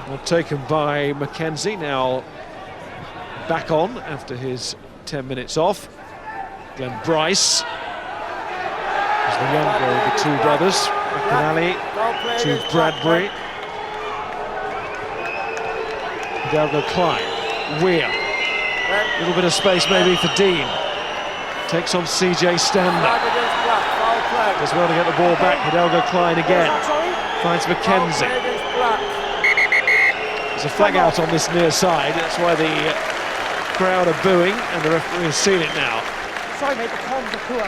Well taken by Mackenzie, now back on after his 10 minutes off. Glenn Bryce is the younger of the two brothers. McAnally to Bradbury. Hidalgo Klein. Weir. A little bit of space maybe for Dean. Takes on CJ Stander. Does well to get the ball back. Hidalgo Klein again. Finds Mackenzie. There's a flag out on this near side. That's why the crowd are booing, and the referee has seen it now. Sorry, mate, the comms are poor.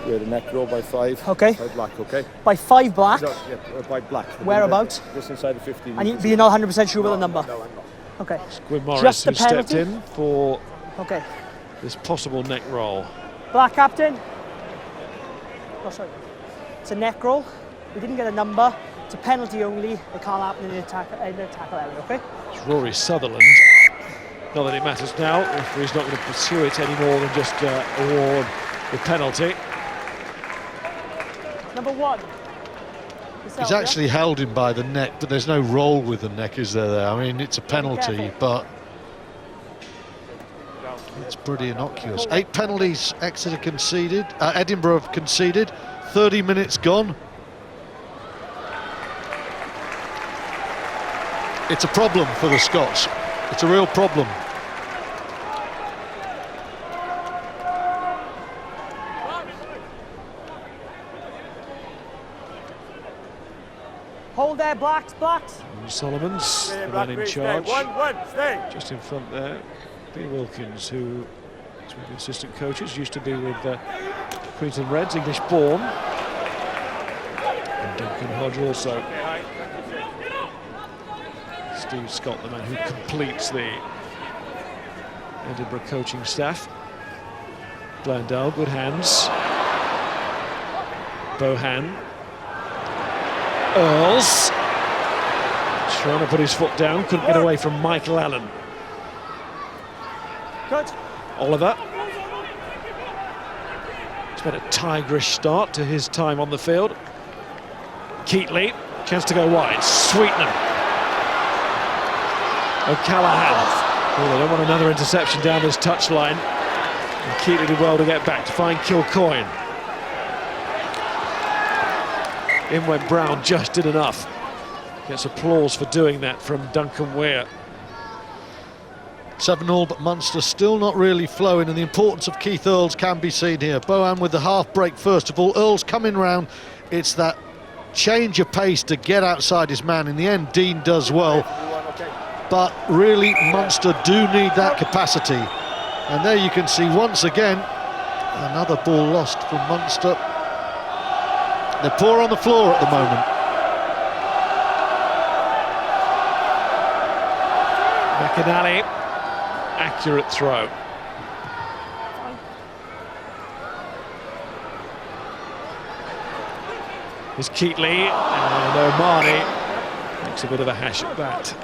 We had a neck roll by 5. Okay. By black, okay? By 5 black? No, yeah, by black. Whereabouts? Just inside the 15. But you're not 100% sure about the number? No, I'm not. Okay. Gwyn Morris, Just the who stepped penalty? in for Okay. this possible neck roll. Black captain? Oh, sorry. It's a neck roll. We didn't get a number. It's a penalty only. It can't happen in the tackle area, okay? It's Rory Sutherland. Not that it matters now. The referee's not going to pursue it any more than just award the penalty. Number 1. He's actually held him by the neck, but there's no roll with the neck, is there? I mean, it's a penalty, but it's pretty innocuous. 8 penalties Edinburgh have conceded. 30 minutes gone. It's a problem for the Scots. It's a real problem. Hold there, blacks. Solomons, the man in charge. Just in front there, B. Wilkins, who is one of the assistant coaches, used to be with Queensland Reds, English born. And Duncan Hodge also. Steve Scott, the man who completes the Edinburgh coaching staff. Blandell, good hands. Bohan. Earls. Trying to put his foot down, couldn't get away from Michael Allen. Good. Oliver. It's been a tigerish start to his time on the field. Keatley, chance to go wide. Sweetnam. O'Callaghan. Oh, they don't want another interception down this touchline. And Keatley did well to get back to find Kilcoyne. In went Brown, just did enough. Gets applause for doing that from Duncan Weir. 7-all, but Munster still not really flowing, and the importance of Keith Earls can be seen here. Bohan with the half break first of all. Earls coming round. It's that change of pace to get outside his man. In the end, Dean does well. But really, Munster do need that capacity. And there you can see once again, another ball lost from Munster. They're poor on the floor at the moment. McAnally, accurate throw. Here's Keatley, and Omani makes a bit of a hash at that.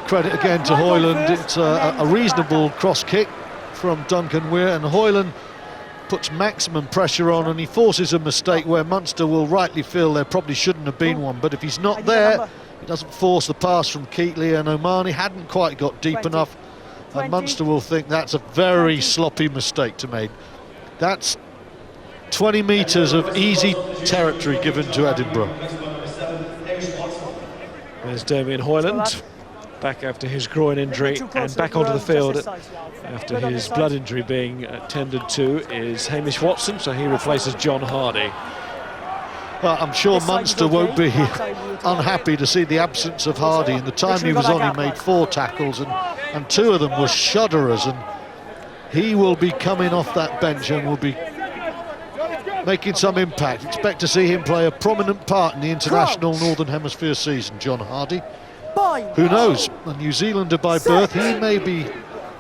Credit again to Hoyland. It's a reasonable cross kick from Duncan Weir, and Hoyland puts maximum pressure on, and he forces a mistake where Munster will rightly feel there probably shouldn't have been one. But if he's not there, he doesn't force the pass from Keatley, and Omani hadn't quite got deep enough, and Munster will think that's a very sloppy mistake to make. That's 20 metres of easy territory given to Edinburgh. There's Damien Hoyland, back after his groin injury and back onto the field after his blood injury being attended to is Hamish Watson, so he replaces John Hardy. Well, I'm sure Munster won't be unhappy to see the absence of Hardy. In the time he was on, he made 4 tackles, and 2 of them were shudderers, and he will be coming off that bench and will be making some impact. Expect to see him play a prominent part in the international Northern Hemisphere season, John Hardy. Who knows? A New Zealander by birth, he may be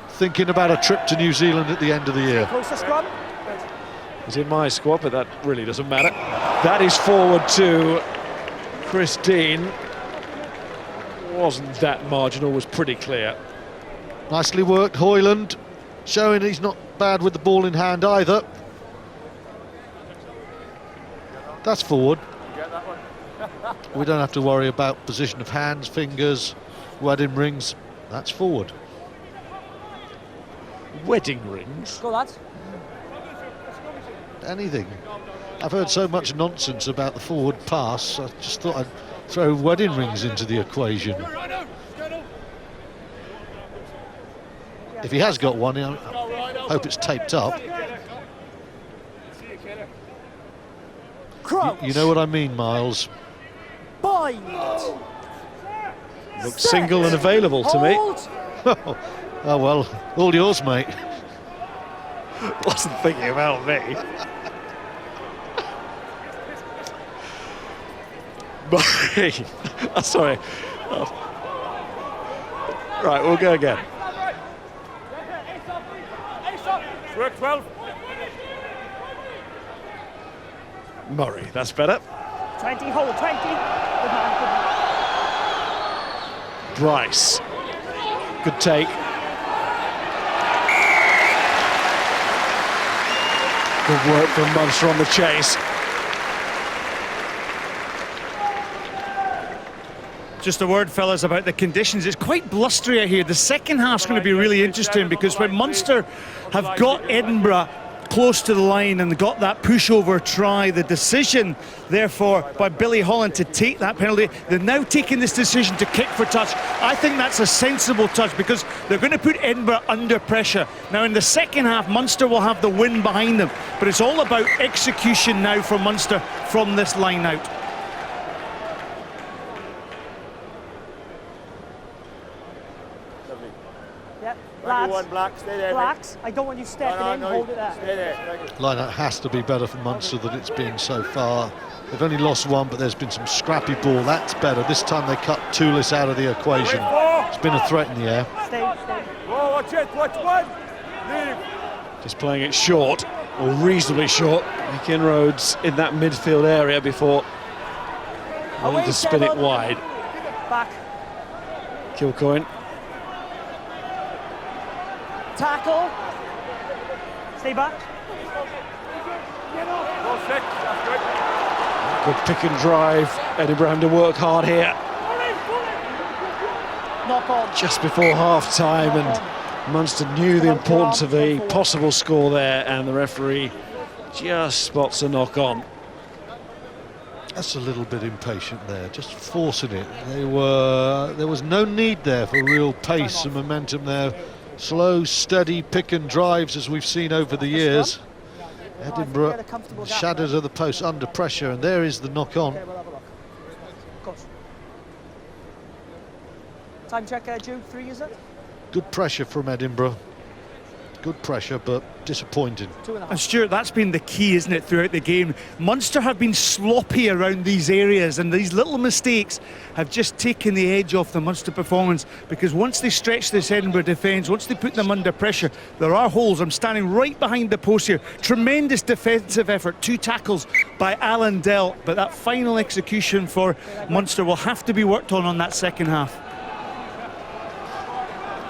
thinking about a trip to New Zealand at the end of the year. He's in my squad, but that really doesn't matter. That is forward to Chris Dean. Wasn't that marginal, was pretty clear. Nicely worked, Hoyland, showing he's not bad with the ball in hand either. That's forward. We don't have to worry about position of hands, fingers, wedding rings. That's forward. Wedding rings? Go, lads. Anything. I've heard so much nonsense about the forward pass, I just thought I'd throw wedding rings into the equation. If he has got one, I hope it's taped up. You know what I mean, Miles? Looks single and available to me. Oh well, all yours, mate. Wasn't thinking about me. Sorry. Oh. Right, we'll go again. Work 12. Murray, that's better. 20, hold 20. Good man, good man. Bryce. Good take. Good work from Munster on the chase. Just a word, fellas, about the conditions. It's quite blustery out here. The second half's going to be really interesting, because when Munster have got Edinburgh close to the line and got that pushover try, the decision, therefore, by Billy Holland to take that penalty, they're now taking this decision to kick for touch. I think that's a sensible touch, because they're going to put Edinburgh under pressure. Now, in the second half, Munster will have the wind behind them, but it's all about execution now for Munster from this line out. Lads, Black, stay there. Blacks, I don't want you stepping in, hold it there. Stay there. Line-out has to be better for Munster than it's been so far. They've only lost 1, but there's been some scrappy ball. That's better. This time they cut Toulis out of the equation. It's been a threat in the air. Stay. Whoa, watch it, watch one. Leave. Just playing it short, or reasonably short. Make inroads in that midfield area before wanting to spin it wide. Back. Kilcoyne. Tackle. Stay back. Good pick and drive. Edinburgh having to work hard here. Knock on. Just before half time, and Munster knew the importance of a possible score there, and the referee just spots a knock on. That's a little bit impatient there, just forcing it. There was no need there for real pace and momentum there. Slow, steady pick and drives as we've seen over the years. Edinburgh, shadows of the post under pressure, and there is the knock on. Time check, Jude, 3 is it? Good pressure from Edinburgh. Good pressure, but disappointing. And Stuart, that's been the key, isn't it, throughout the game? Munster have been sloppy around these areas, and these little mistakes have just taken the edge off the Munster performance, because once they stretch this Edinburgh defence, once they put them under pressure, there are holes. I'm standing right behind the post here. Tremendous defensive effort, 2 tackles by Alan Dell, but that final execution for Munster will have to be worked on that second half.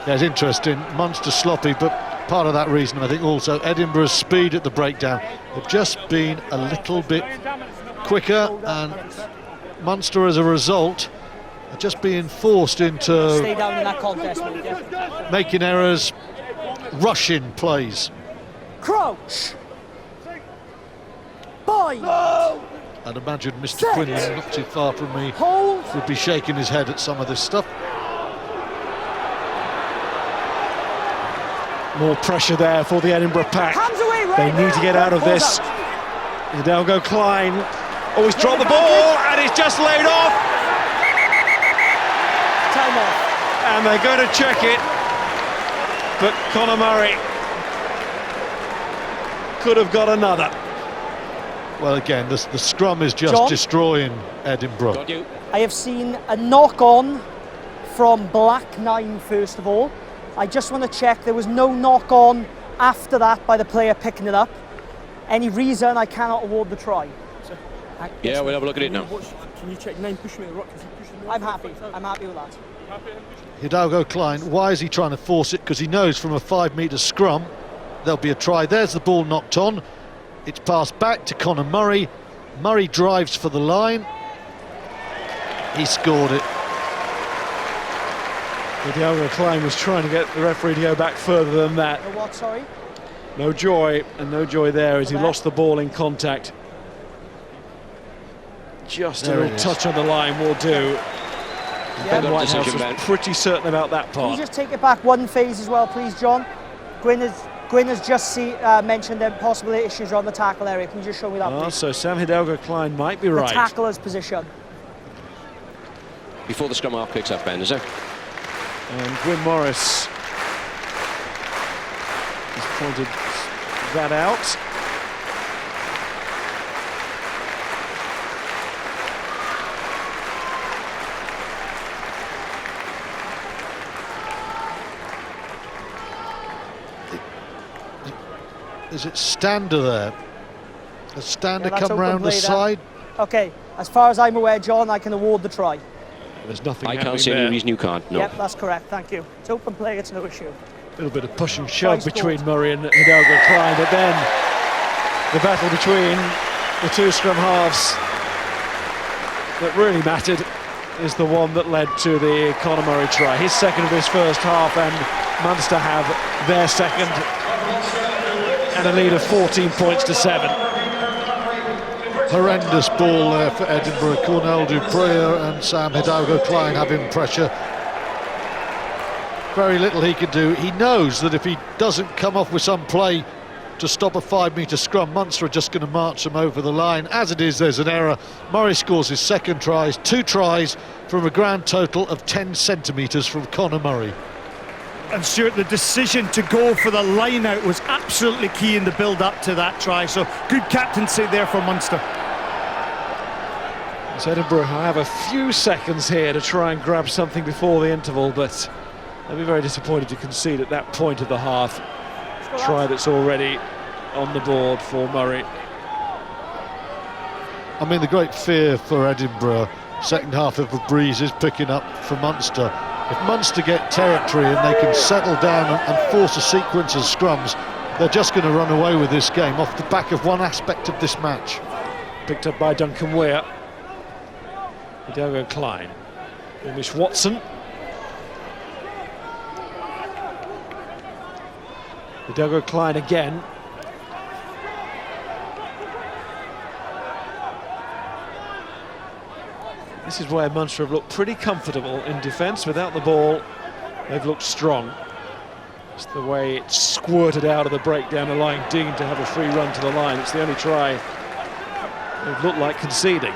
Yeah, it's interesting. Munster sloppy, but part of that reason, I think also Edinburgh's speed at the breakdown. They've just been a little bit quicker, and Munster as a result are just being forced into Stay down in that contest, mate, yeah. making errors, rushing plays. Crouch. Bind. I'd imagine Mr. Quinlan, not too far from me, Hold. would be shaking his head at some of this stuff. More pressure there for the Edinburgh pack. Hands away, right They need now. to get out of this. Hidalgo Klein. Oh, he's dropped the ball and he's just laid off. Time off. And they're going to check it. But Conor Murray could have got another. Well, again, the scrum is just John? destroying Edinburgh. I have seen a knock-on from Black 9 first of all. I just want to check there was no knock-on after that by the player picking it up. Any reason I cannot award the try? Yeah, we'll have a look at it now. Can you check 9 pushing me the rock? Is he pushing me? I'm happy with that. Hidalgo Klein, why is he trying to force it? Because he knows from a 5-metre scrum there'll be a try. There's the ball knocked on. It's passed back to Conor Murray. Murray drives for the line. He scored it. Hidalgo Klein was trying to get the referee to go back further than that. No what, sorry? No joy, and no joy there as he lost the ball in contact. Just a little touch on the line will do. Ben Whitehouse was pretty certain about that Can you part. just take it back one phase as well, please, John? Gwyn has just mentioned that possible issues around the tackle area. Can you just show me that, please? So Sam Hidalgo Klein might be The right. tackler's position. Before the scrum half picks up, Ben, is there? And Gwyn Morris has pointed that out. Is it Stander there? Has Stander that's come open round the play then. side? Okay, as far as I'm aware, John, I can award the try. There's nothing I happening can't see there. any reason you can't, no. Yep, that's correct, thank you. It's open play, it's no issue. A little bit of push and shove Try between scored. Murray and Hidalgo Klein, but then the battle between the two scrum halves that really mattered is the one that led to the Conor Murray try. His second of this first half, and Munster have their second, and a lead of 14 points to 7. Horrendous ball there for Edinburgh. Cornell Dupree and Sam Hidalgo Klein having pressure. Very little he can do. He knows that if he doesn't come off with some play to stop a 5-metre scrum, Munster are just going to march them over the line. As it is, there's an error. Murray scores his second tries, 2 tries from a grand total of 10 centimetres from Conor Murray. And Stuart, the decision to go for the line out was absolutely key in the build-up to that try. So good captaincy there for Munster. So Edinburgh have a few seconds here to try and grab something before the interval, but they'll be very disappointed to concede at that point of the half. Try that's already on the board for Murray. I mean, the great fear for Edinburgh, second half of a breeze is picking up for Munster. If Munster get territory and they can settle down and force a sequence of scrums, they're just going to run away with this game off the back of one aspect of this match. Picked up by Duncan Weir. Hidalgo Klein. Hamish Watson. Hidalgo Klein again. This is where Munster have looked pretty comfortable in defence. Without the ball, they've looked strong. It's the way it squirted out of the breakdown, allowing Dean to have a free run to the line. It's the only try they've looked like conceding.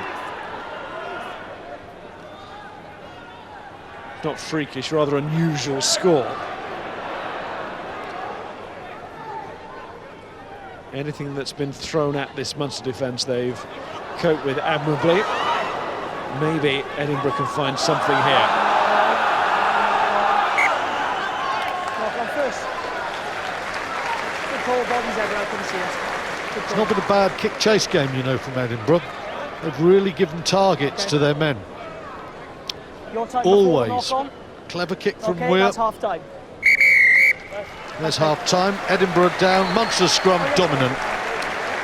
Not freakish, rather unusual score. Anything that's been thrown at this Munster defence, they've coped with admirably. Maybe Edinburgh can find something here. It's not been a bad kick chase game, you know, from Edinburgh. They've really given targets to their men. Your time Always. knock on. Clever kick from Okay, Weir. that's half time. There's half-time. Edinburgh down, Munster scrum dominant.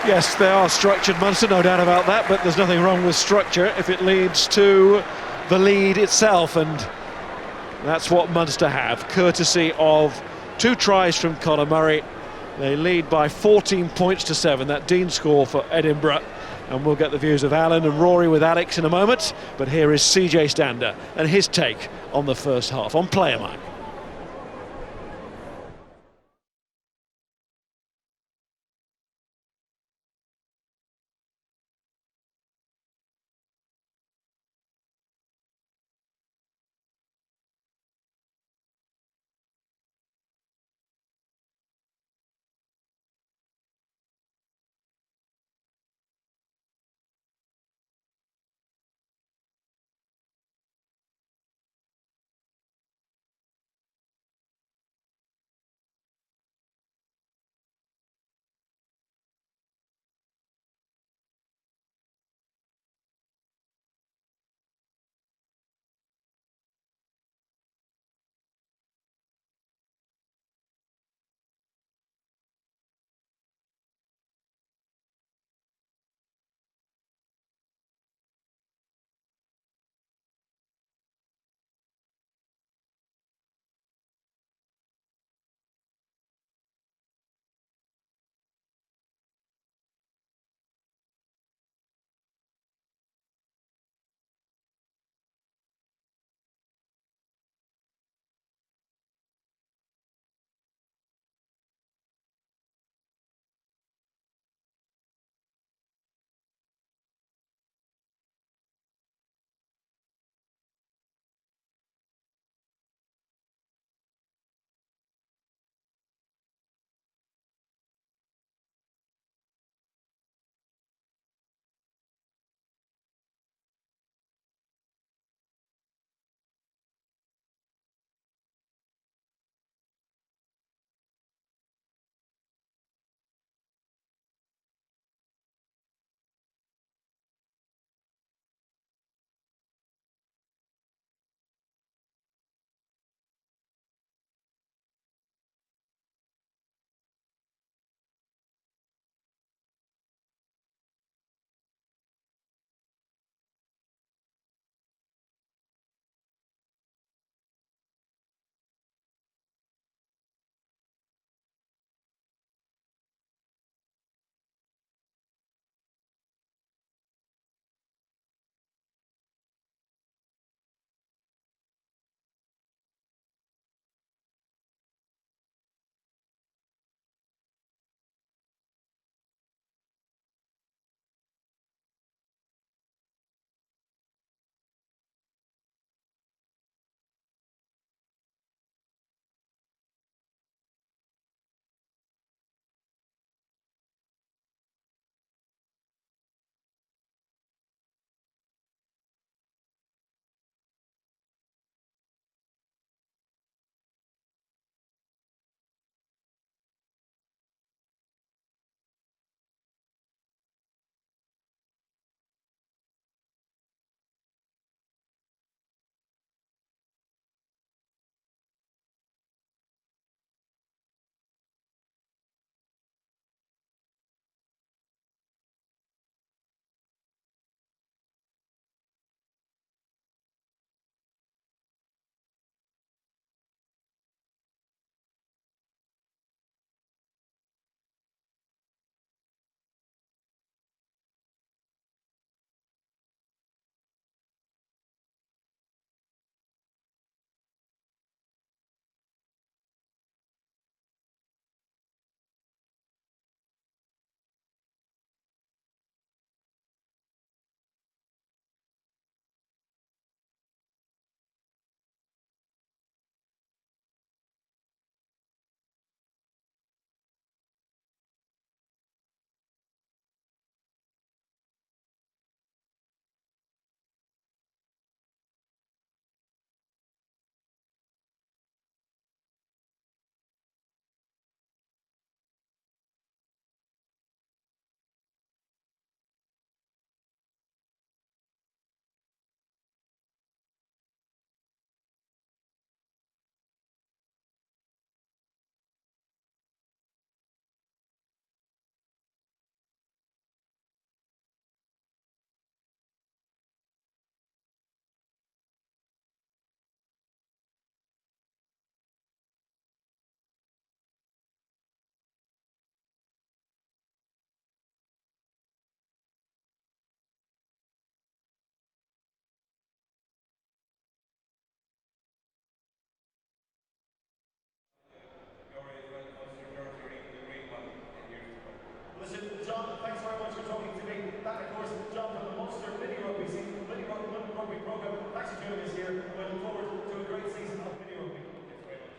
Yes, they are structured, Munster, no doubt about that, but there's nothing wrong with structure if it leads to the lead itself, and that's what Munster have, courtesy of 2 tries from Conor Murray. They lead by 14 points to 7, that Dean score for Edinburgh, and we'll get the views of Alan and Rory with Alex in a moment, but here is CJ Stander and his take on the first half on Player Mic. look forward to a great season of mini rugby. Thanks very much.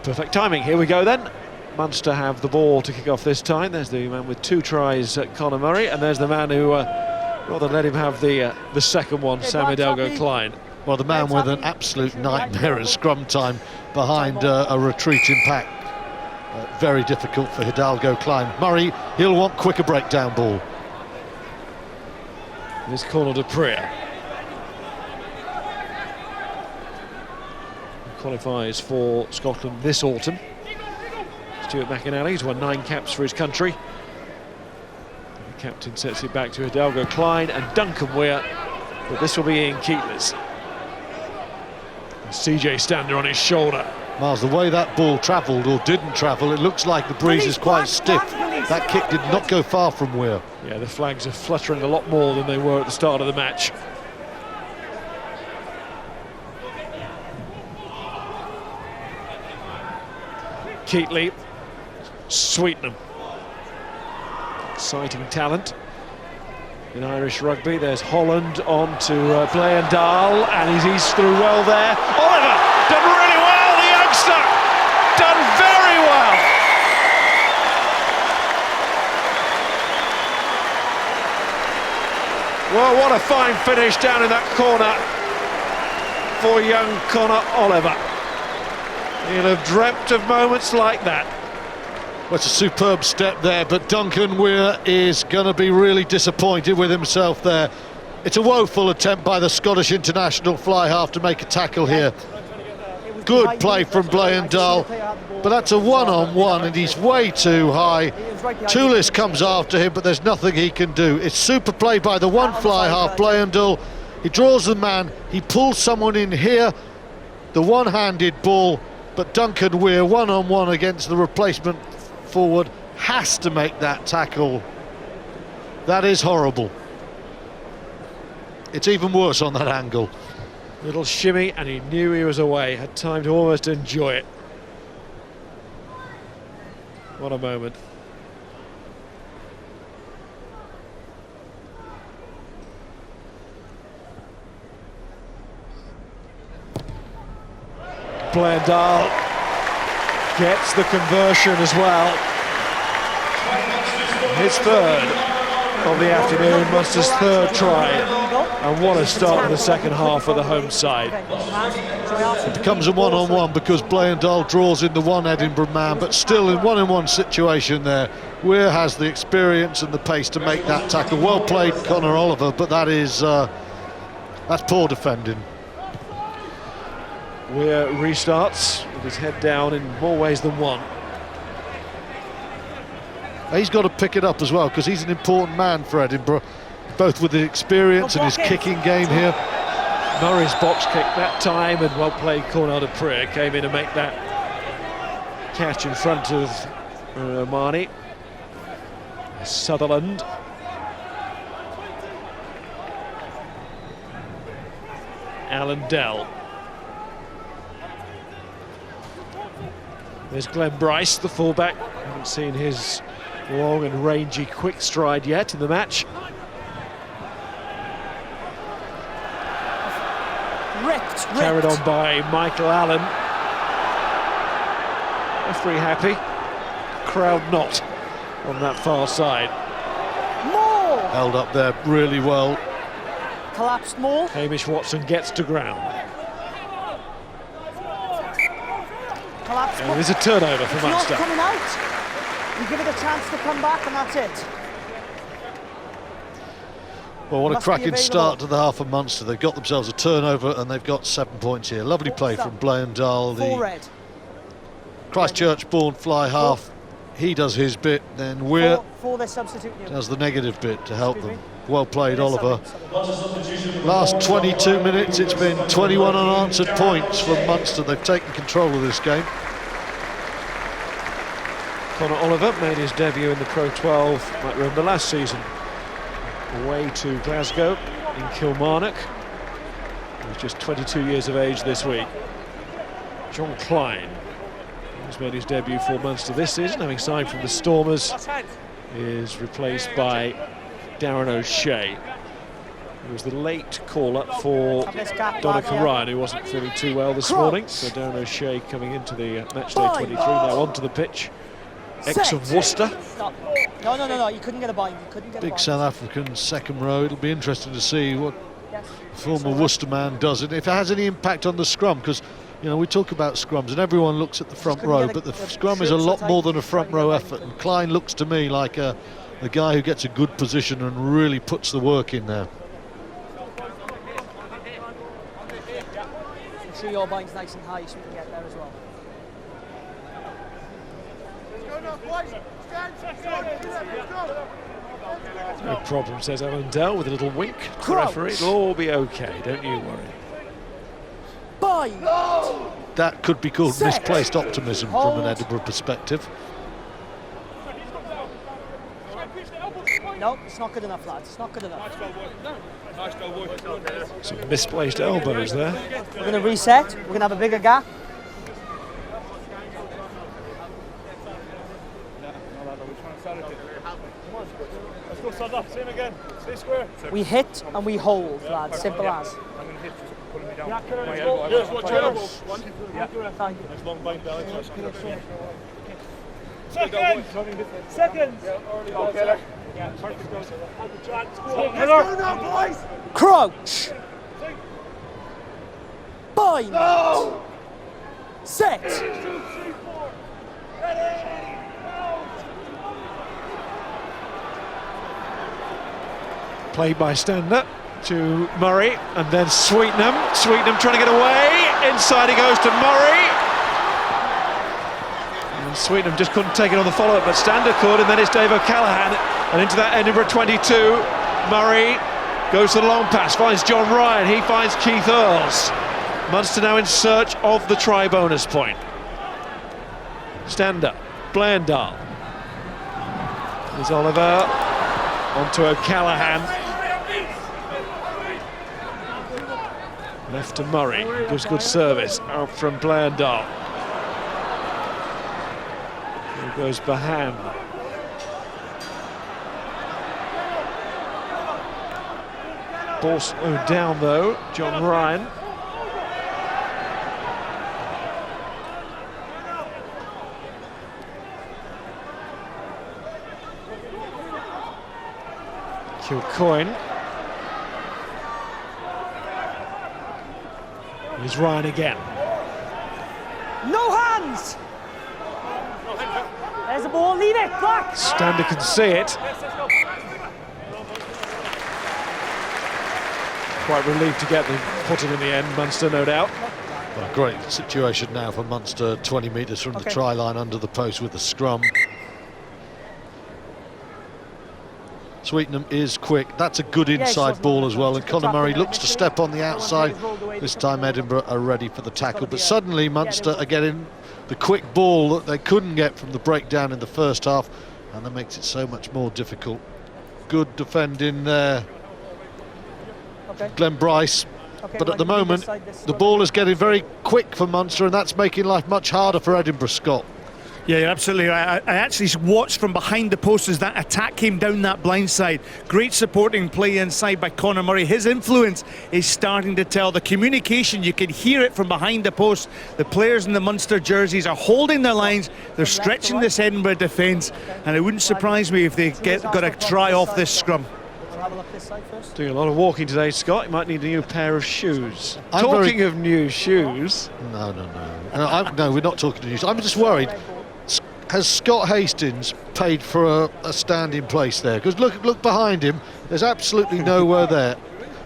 Perfect timing. Here we go then. Munster have the ball to kick off this time. There's the man with 2 tries, Conor Murray, and there's the man who rather let him have the second one, Sam Hidalgo-Klein. Well, the man with an absolute nightmare at scrum time behind a retreating pack. Very difficult for Hidalgo-Klein. Murray, he'll want quicker breakdown ball. This corner to Priya. Qualifies for Scotland this autumn. Stuart McInally, who's won 9 caps for his country. The captain sets it back to Hidalgo-Klein and Duncan Weir, but this will be Ian Keatley's. CJ Stander on his shoulder. Miles, the way that ball travelled or didn't travel, it looks like the breeze is quite stiff. That kick did not go far from Weir. Yeah, the flags are fluttering a lot more than they were at the start of the match. Keatley, Sweetenham. Exciting talent in Irish rugby. There's Holland on to Blaendal, and he's eased through well there. Oliver, done really well, the youngster, done very well. Well, what a fine finish down in that corner for young Conor Oliver. He'll have dreamt of moments like that. Well, it's a superb step there, but Duncan Weir is going to be really disappointed with himself there. It's a woeful attempt by the Scottish international fly half to make a tackle here. Good play from Blaendal, but that's a one-on-one and he's way too high. Toulis comes after him, but there's nothing he can do. It's super play by the one fly half, Blaendal. He draws the man, he pulls someone in here, the one-handed ball, but Duncan Weir, one-on-one against the replacement forward, has to make that tackle. That is horrible. It's even worse on that angle. Little shimmy, and he knew he was away. Had time to almost enjoy it. What a moment. Blaendal gets the conversion as well. His third of the afternoon, Munster's third try. And what a start to the second half for the home side. It becomes a one-on-one because Blaendal draws in the one Edinburgh man, but still in one-on-one situation there. Weir has the experience and the pace to make that tackle. Well played, Conor Oliver, but that is that's poor defending. Weir restarts with his head down in more ways than one. He's got to pick it up as well because he's an important man for Edinburgh, both with the experience and his kicking game here. Murray's box kick that time, and well played Cornell de Prier came in to make that catch in front of Omani. Sutherland. Alan Dell. There's Glenn Bryce, the fullback. Haven't seen his long and rangy quick stride yet in the match. Ripped. Carried on by Michael Allen. Referee happy, crowd not on that far side. More. Held up there really well. Collapsed more. Hamish Watson gets to ground. Collapsed And more. there's a turnover for It's not Munster. coming out. You give it a chance to come back and that's it. Well, what a Must be cracking available. start to the half of Munster. They've got themselves a turnover and they've got 7 points here. Lovely play from Blaendal, Full the red. Christchurch-born fly half. He does his bit, then Weir For their substitute. does the negative bit to help them. Well played, Oliver. Last 22 minutes, it's been 21 unanswered points from Munster. They've taken control of this game. Conor Oliver made his debut in the Pro 12, might remember last season, away to Glasgow in Kilmarnock. He was just 22 years of age this week. John Klein, who's made his debut for Munster this season, having signed from the Stormers, is replaced by Darren O'Shea. It was the late call-up for Donnacha Ryan, who wasn't feeling too well this morning. So Darren O'Shea coming into the matchday 23, now onto the pitch. Ex of Worcester. No, you couldn't get a bind. You couldn't get Big a bind. South African second row. It'll be interesting to see what former Worcester man does, and if it has any impact on the scrum, because you know we talk about scrums and everyone looks at the front row, but the scrum is a lot more than a front row effort, and Klein looks to me like a guy who gets a good position and really puts the work in there. Make sure your bind's nice and high so we can get there as well. No problem, says Alan Dell with a little wink to the referee. It'll all be okay, don't you worry. Bind! That could be called misplaced optimism from an Edinburgh perspective. No, it's not good enough, lads. It's not good enough. Some misplaced elbows there. We're going to reset. We're going to have a bigger gap. We hit and we hold, lads. Simple as. Yes, watch your elbows. Thank you. Seconds. Okay. Crouch. Bind. Set. Played by Stander to Murray, and then Sweetenham. Sweetenham trying to get away. Inside he goes to Murray. And Sweetenham just couldn't take it on the follow-up, but Stander could, and then it's Dave O'Callaghan. And into that Edinburgh 22. Murray goes to the long pass, finds John Ryan, he finds Keith Earls. Munster now in search of the try bonus point. Stander, Blandal. Here's Oliver, onto O'Callaghan. Left to Murray, gives good service out from Blandal. Here goes Bahan. Ball slowed down though, John Ryan. Kilcoyne. Here's Ryan again. No hands! There's the ball, leave it, Black! Stander can see it. Quite relieved to get the put in the end, Munster, no doubt. Well, great situation now for Munster, 20 metres from the try line under the post with the scrum. Sweetenham is quick. That's a good inside ball as well, and Conor Murray looks to step on the outside. This time Edinburgh are ready for the tackle, but suddenly Munster are getting the quick ball that they couldn't get from the breakdown in the first half, and that makes it so much more difficult. Good defending there, Glenn Bryce, but at the moment the ball is getting very quick for Munster, and that's making life much harder for Edinburgh, Scott. Yeah, you're absolutely right. I actually watched from behind the post as that attack came down that blind side. Great supporting play inside by Conor Murray. His influence is starting to tell. The communication, you can hear it from behind the post. The players in the Munster jerseys are holding their lines. They're stretching this Edinburgh defence, and it wouldn't surprise me if they got a try off this scrum. Doing a lot of walking today, Scott. You might need a new pair of shoes. Talking of new shoes. No, we're not talking to you. I'm just worried. Has Scott Hastings paid for a standing place there? Because look behind him, there's absolutely nowhere there.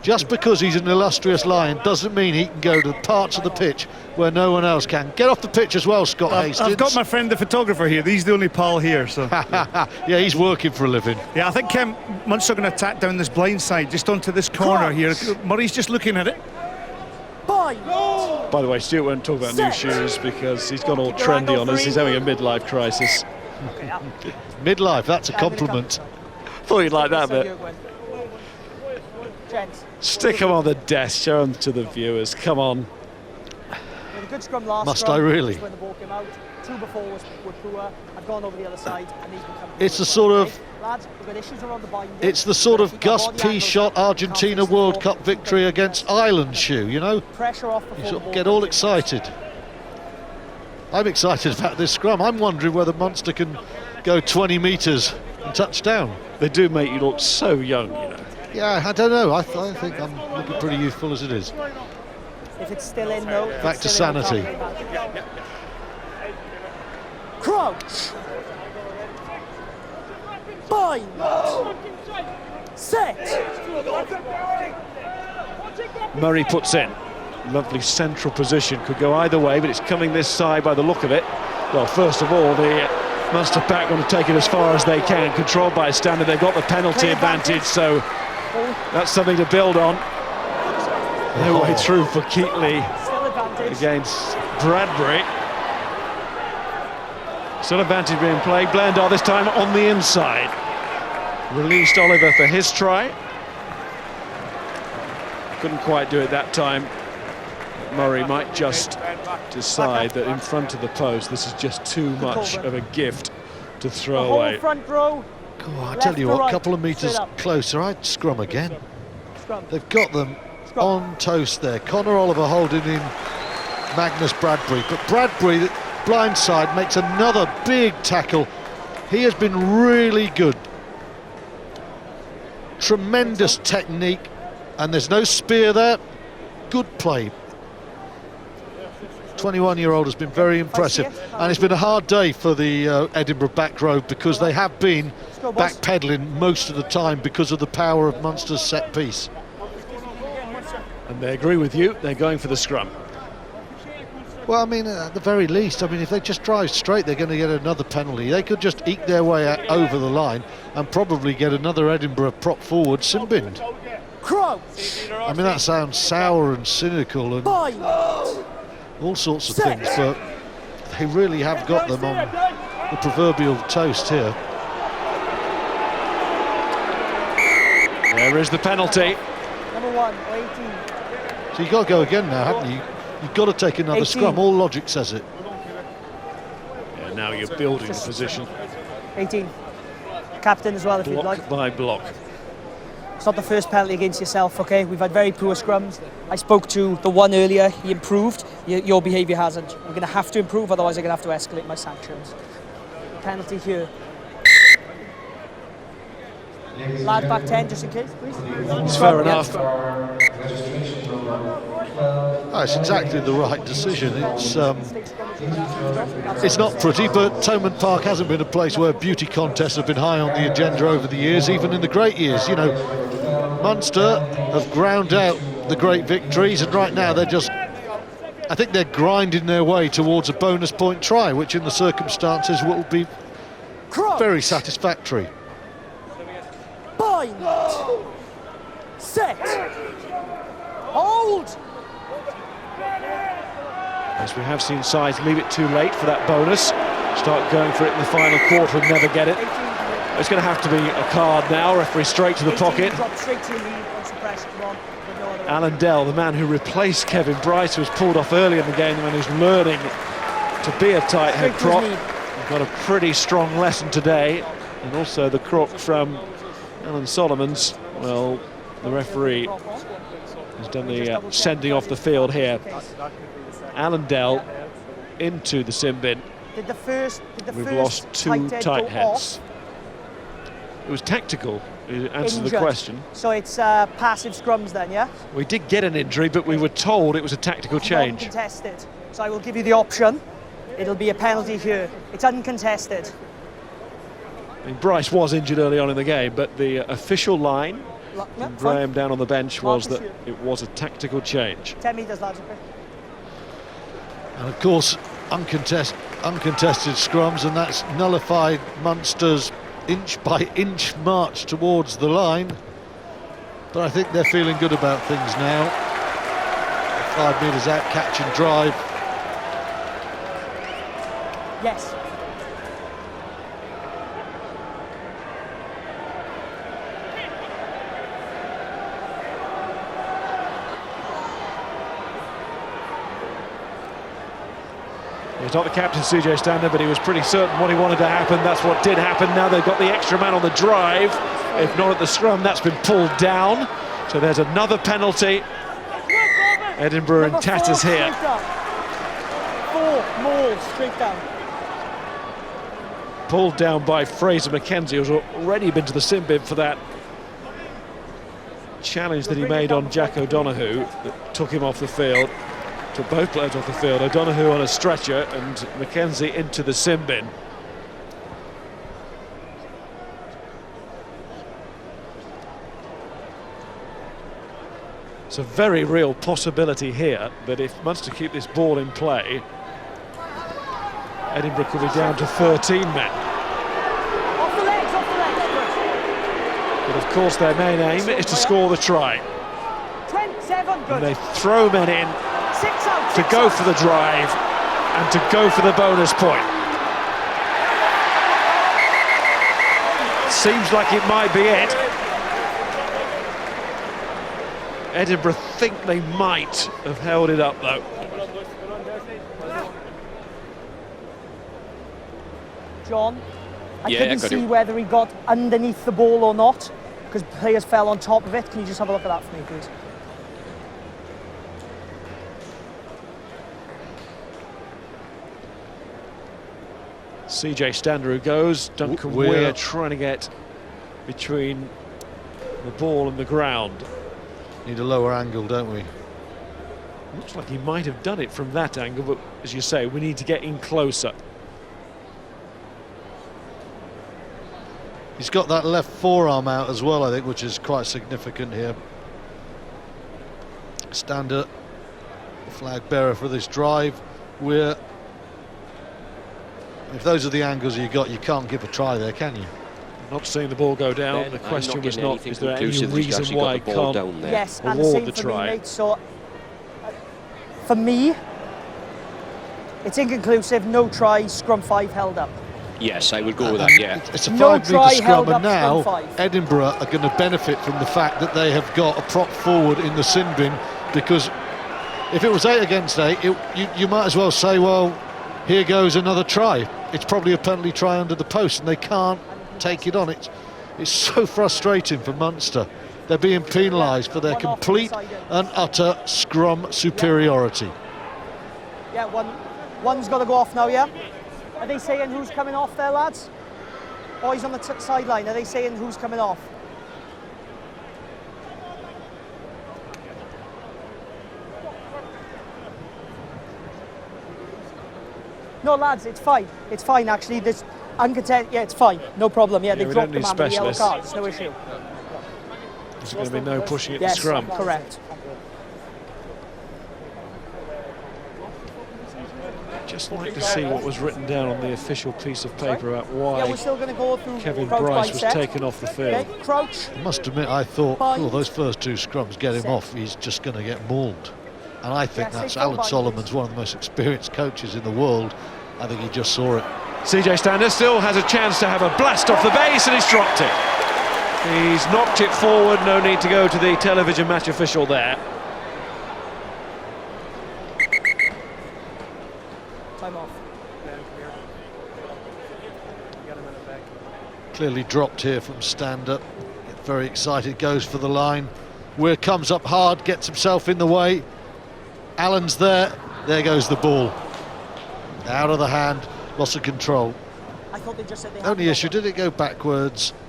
Just because he's an illustrious Lion doesn't mean he can go to parts of the pitch where no one else can. Get off the pitch as well, Scott Hastings. I've got my friend the photographer here. He's the only pal here, so. Yeah, he's working for a living. Yeah, I think Munster are going to attack down this blind side, just onto this corner here. Murray's just looking at it. By the way, Stuart won't talk about new shoes because he's gone all trendy on us. He's having a midlife crisis. Midlife, that's a compliment. Thought you'd like that a bit. Stick them on the desk, show them to the viewers. Come on. Good scrum last Must scrum, I really? When the ball came out. Two before were poor. I've gone over the other side, and these become. It's a sort of Lads, we've got issues around the binding. It's the sort of Gus P. shot Argentina World Cup victory against Ireland shoe, you know? Pressure off before you sort of get all excited. I'm excited about this scrum. I'm wondering whether Munster can go 20 metres and touch down. They do make you look so young, you know. Yeah, I don't know. I think I'm looking pretty youthful as it is. If it's still in, though. Back to sanity. Crouch. Bind. Set. Murray puts in. Lovely central position. Could go either way, but it's coming this side by the look of it. Well, first of all, the Munster pack want to take it as far as they can. Controlled by a standard. They've got the penalty advantage, so that's something to build on. No way through for Keatley against Bradbury. Still advantage being played. Blendar this time on the inside. Released Oliver for his try. Couldn't quite do it that time. Murray might just decide that in front of the post this is just too much of a gift to throw away. Front row. Oh, I tell you what, a couple of metres closer, I'd scrum again. They've got them on toast there. Conor Oliver holding in Magnus Bradbury, but Bradbury, blindside, makes another big tackle. He has been really good. Tremendous technique, and there's no spear there. Good play. 21-year-old has been very impressive, and it's been a hard day for the Edinburgh back row because they have been backpedaling most of the time because of the power of Munster's set piece. And they agree with you, they're going for the scrum. Well, I mean, at the very least, I mean, if they just drive straight, they're going to get another penalty. They could just eke their way over the line and probably get another Edinburgh prop forward Simbind. Crouch. I mean, that sounds sour and cynical and all sorts of things, but they really have got them on the proverbial toast here. There is the penalty. Number 1, 18. So you've got to go again now, haven't you? You've got to take another 18. scrum. All logic says it. Yeah, now you're building the position. 18. Captain as well, if you'd Block like. by block. It's not the first penalty against yourself, okay? We've had very poor scrums. I spoke to the one earlier, he improved. Your behaviour hasn't. We're going to have to improve, otherwise I'm going to have to escalate my sanctions. Penalty here. Lad back 10, just in case, please. It's fair enough. Oh, it's exactly the right decision. It's not pretty, but Thomond Park hasn't been a place where beauty contests have been high on the agenda over the years, even in the great years. You know, Munster have ground out the great victories, and right now they're just, I think they're grinding their way towards a bonus point try, which in the circumstances will be very satisfactory. Bind. Set. Hold. As we have seen sides leave it too late for that bonus, start going for it in the final quarter and never get it. It's going to have to be a card now. Referee straight to the pocket. Alan Dell, the man who replaced Kevin Bryce, who was pulled off early in the game, the man who's learning to be a tight head prop. We've got a pretty strong lesson today, and also the crook from Alan Solomons. Well, the referee has done the sending off the field here. Alan Dell into the sin bin. We've lost two tight heads. It was tactical, answer the question. So it's passive scrums then, yeah? We did get an injury, but we were told it was a tactical change. Uncontested. So I will give you the option. It'll be a penalty here. It's uncontested. I mean, Bryce was injured early on in the game, but the official line from Graham down on the bench was that it was a tactical change. 10 metres, lads. And of course, uncontested scrums, and that's nullified Munster's inch-by-inch march towards the line. But I think they're feeling good about things now. 5 metres out, catch and drive. Yes. He's not the captain, CJ Stander, but he was pretty certain what he wanted to happen. That's what did happen. Now they've got the extra man on the drive. If not at the scrum, that's been pulled down. So there's another penalty. Edinburgh in tatters here. 4 more straight down. Pulled down by Fraser McKenzie, who's already been to the sin bin for that challenge that he made on Jack O'Donoghue that took him off the field. Took both players off the field. O'Donoghue on a stretcher and McKenzie into the sin bin. It's a very real possibility here that if Munster keep this ball in play, Edinburgh could be down to 13 men. Off the legs, off the legs. But of course their main aim is to score the try. 27, good. And they throw men in 6 out, to go for the drive and to go for the bonus point. Seems like it might be it. Edinburgh think they might have held it up though. John, I Yeah, couldn't see whether he got underneath the ball or not, because players fell on top of it. Can you just have a look at that for me, please? CJ Stander who goes, Duncan Weir trying to get between the ball and the ground. Need a lower angle, don't we? Looks like he might have done it from that angle, but as you say, we need to get in closer. He's got that left forearm out as well, I think, which is quite significant here. Stander, the flag bearer for this drive. Weir. If those are the angles you got, you can't give a try there, can you? Not seeing the ball go down. Ben, The question was not, is there any conclusive that he's reason actually why got he the ball can't down there. Yes, and the award same the for try? me, mate. So, for me, it's inconclusive. No try. Scrum 5 held up. Yes, I would go with that, yeah. It's a No 5 try metre scrum, held and up now scrum 5. Edinburgh are going to benefit from the fact that they have got a prop forward in the sin bin, because if it was 8 against 8, you might as well say, well, here goes another try. It's probably a penalty try under the post, and they can't take it on. It's so frustrating for Munster. They're being penalised for their complete and utter scrum superiority. Yeah, one's got to go off now, yeah? Are they saying who's coming off there, lads? Boys on the sideline, are they saying who's coming off? No, lads, it's fine. It's fine, actually. There's uncontested. Yeah, it's fine. No problem. Yeah, they we dropped don't the need man with the yellow specialists. card. There's no issue. There's going to be no pushing at the Yes, scrum. correct. Just like to see what was written down on the official piece of paper about why Yeah, we're still going to go through Kevin crouch Bryce by was set. taken off the field. Okay, crouch. I must admit, I thought, Bind. oh, those first 2 scrums, get him Set. off, he's just going to get mauled. And I think Yes, that's they still Alan bind, Solomon's one of the most experienced coaches in the world. I think he just saw it. CJ Stander still has a chance to have a blast off the base, and he's dropped it. He's knocked it forward, no need to go to the television match official there. Time off. Clearly dropped here from Stander. Get very excited, goes for the line. Weir comes up hard, gets himself in the way. Allen's there. There goes the ball. Out of the hand, loss of control. I thought they just said they Only hadn't issue, got did it go backwards? one.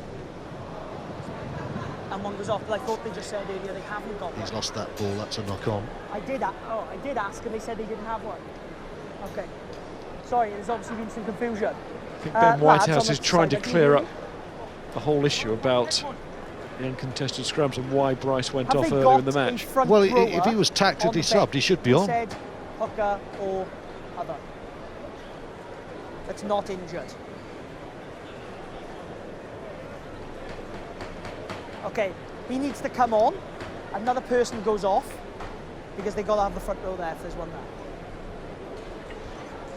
And one goes off, but I thought they just said earlier they haven't got one. He's lost that ball, that's a knock-on. I did ask, and they said they didn't have one. Okay. Sorry, there's obviously been some confusion. I think Ben Whitehouse lads, is trying to clear up the whole issue about the uncontested scrums and why Bryce went off earlier in the match. Well, if he was tactically subbed, he should be on. Said hooker or other. That's not injured. Okay, he needs to come on. Another person goes off because they got to have the front row there if there's one there.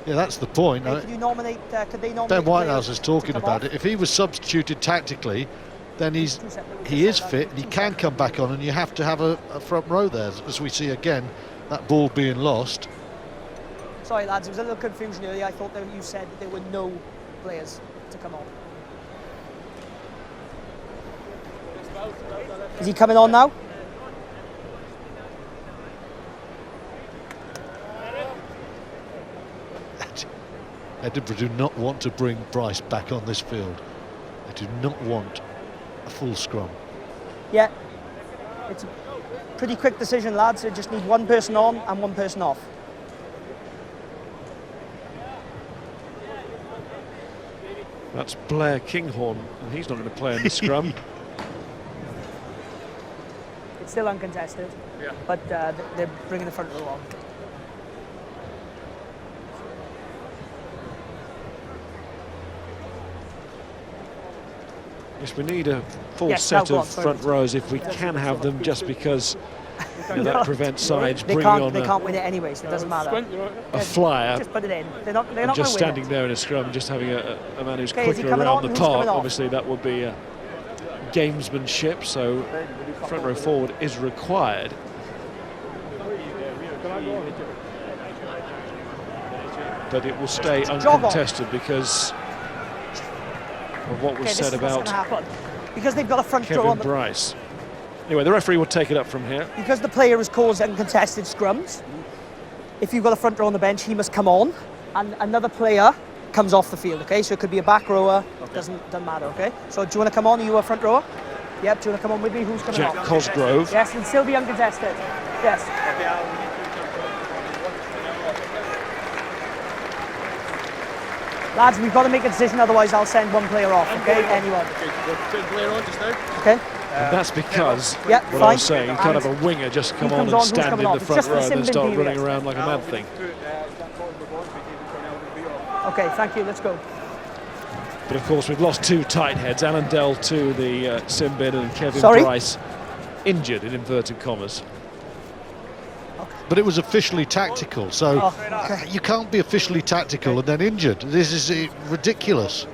Yeah, that's the point. Hey, could you nominate? Could they nominate? Ben Whitehouse players is talking to come about off? it. If he was substituted tactically, then he is fit and he can come back on, and you have to have a front row there, as we see again that ball being lost. Sorry, lads, there was a little confusion earlier. I thought that you said that there were no players to come on. Is he coming on now? Edinburgh do not want to bring Bryce back on this field. They do not want a full scrum. Yeah, it's a pretty quick decision, lads. They just need one person on and one person off. That's Blair Kinghorn, and he's not going to play in the scrum. It's still uncontested, but they're bringing the front row on. Yes, we need a full set of front rows if we can have them, just because that prevents sides bringing on they can't win it anyway, so it doesn't matter. A flyer. Just put it in. They're not going to win just standing it. there in a scrum, just having a man who's quicker around the park. Obviously, that would be gamesmanship, so front row forward is required. But it will stay uncontested because of what was said about because they've got a front Kevin row on Bryce. Anyway, the referee will take it up from here. Because the player has caused uncontested scrums, if you've got a front row on the bench, he must come on, and another player comes off the field, okay? So it could be a back rower, doesn't matter, okay? So do you want to come on? Are you a front rower? Yep, do you want to come on with me? Who's coming Jack off? Cosgrove. Yes, and still be uncontested. Yes. Lads, we've got to make a decision, otherwise I'll send one player off, okay? Anyone. Okay. And that's because, I was saying, you can't have a winger just come on and stand in the front row and then start running around like a mad thing. Okay, thank you, let's go. But of course, we've lost two tight heads, Alan Dell to the sin bin and Kevin Bryce injured, in inverted commas. But it was officially tactical, so you can't be officially tactical and then injured. This is ridiculous.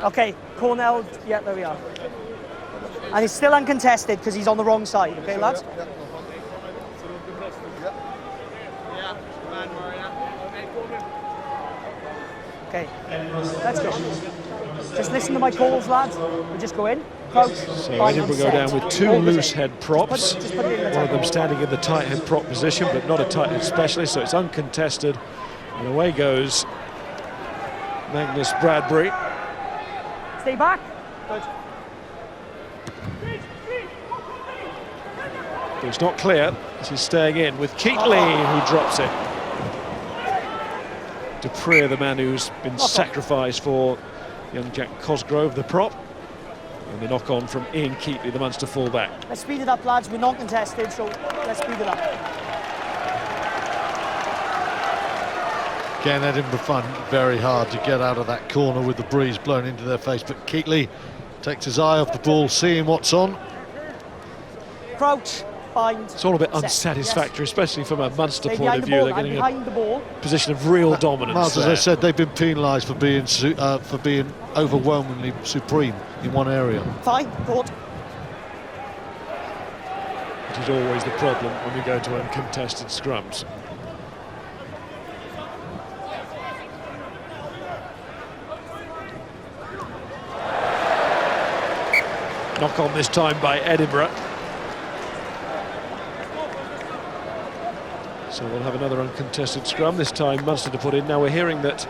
Okay, Cornell, yeah, there we are. And it's still uncontested because he's on the wrong side, okay, lads? Okay, let's go. Just listen to my calls, lads. We just go in. Crouch, so Edinburgh go down with two loose head props. One of them standing in the tight head prop position, but not a tight head specialist, so it's uncontested. And away goes Magnus Bradbury. Stay back. Good. But it's not clear. This is staying in with Keatley, who drops it. Dupree, the man who's been sacrificed for young Jack Cosgrove, the prop. And the knock on from Ian Keatley, the Munster fullback. Let's speed it up, lads. We're not contested, so let's speed it up. Again, Edinburgh find it very hard to get out of that corner with the breeze blowing into their face, but Keatley takes his eye off the ball, seeing what's on. Crouch, bind. It's all a bit unsatisfactory, especially from a Munster point of view. They're getting behind the ball. Position of real dominance. Miles, as I said, they've been penalised for being overwhelmingly supreme in one area. Fine, good. Which is always the problem when we go to uncontested scrums. Knock on this time by Edinburgh. So we'll have another uncontested scrum, this time Munster to put in. Now we're hearing that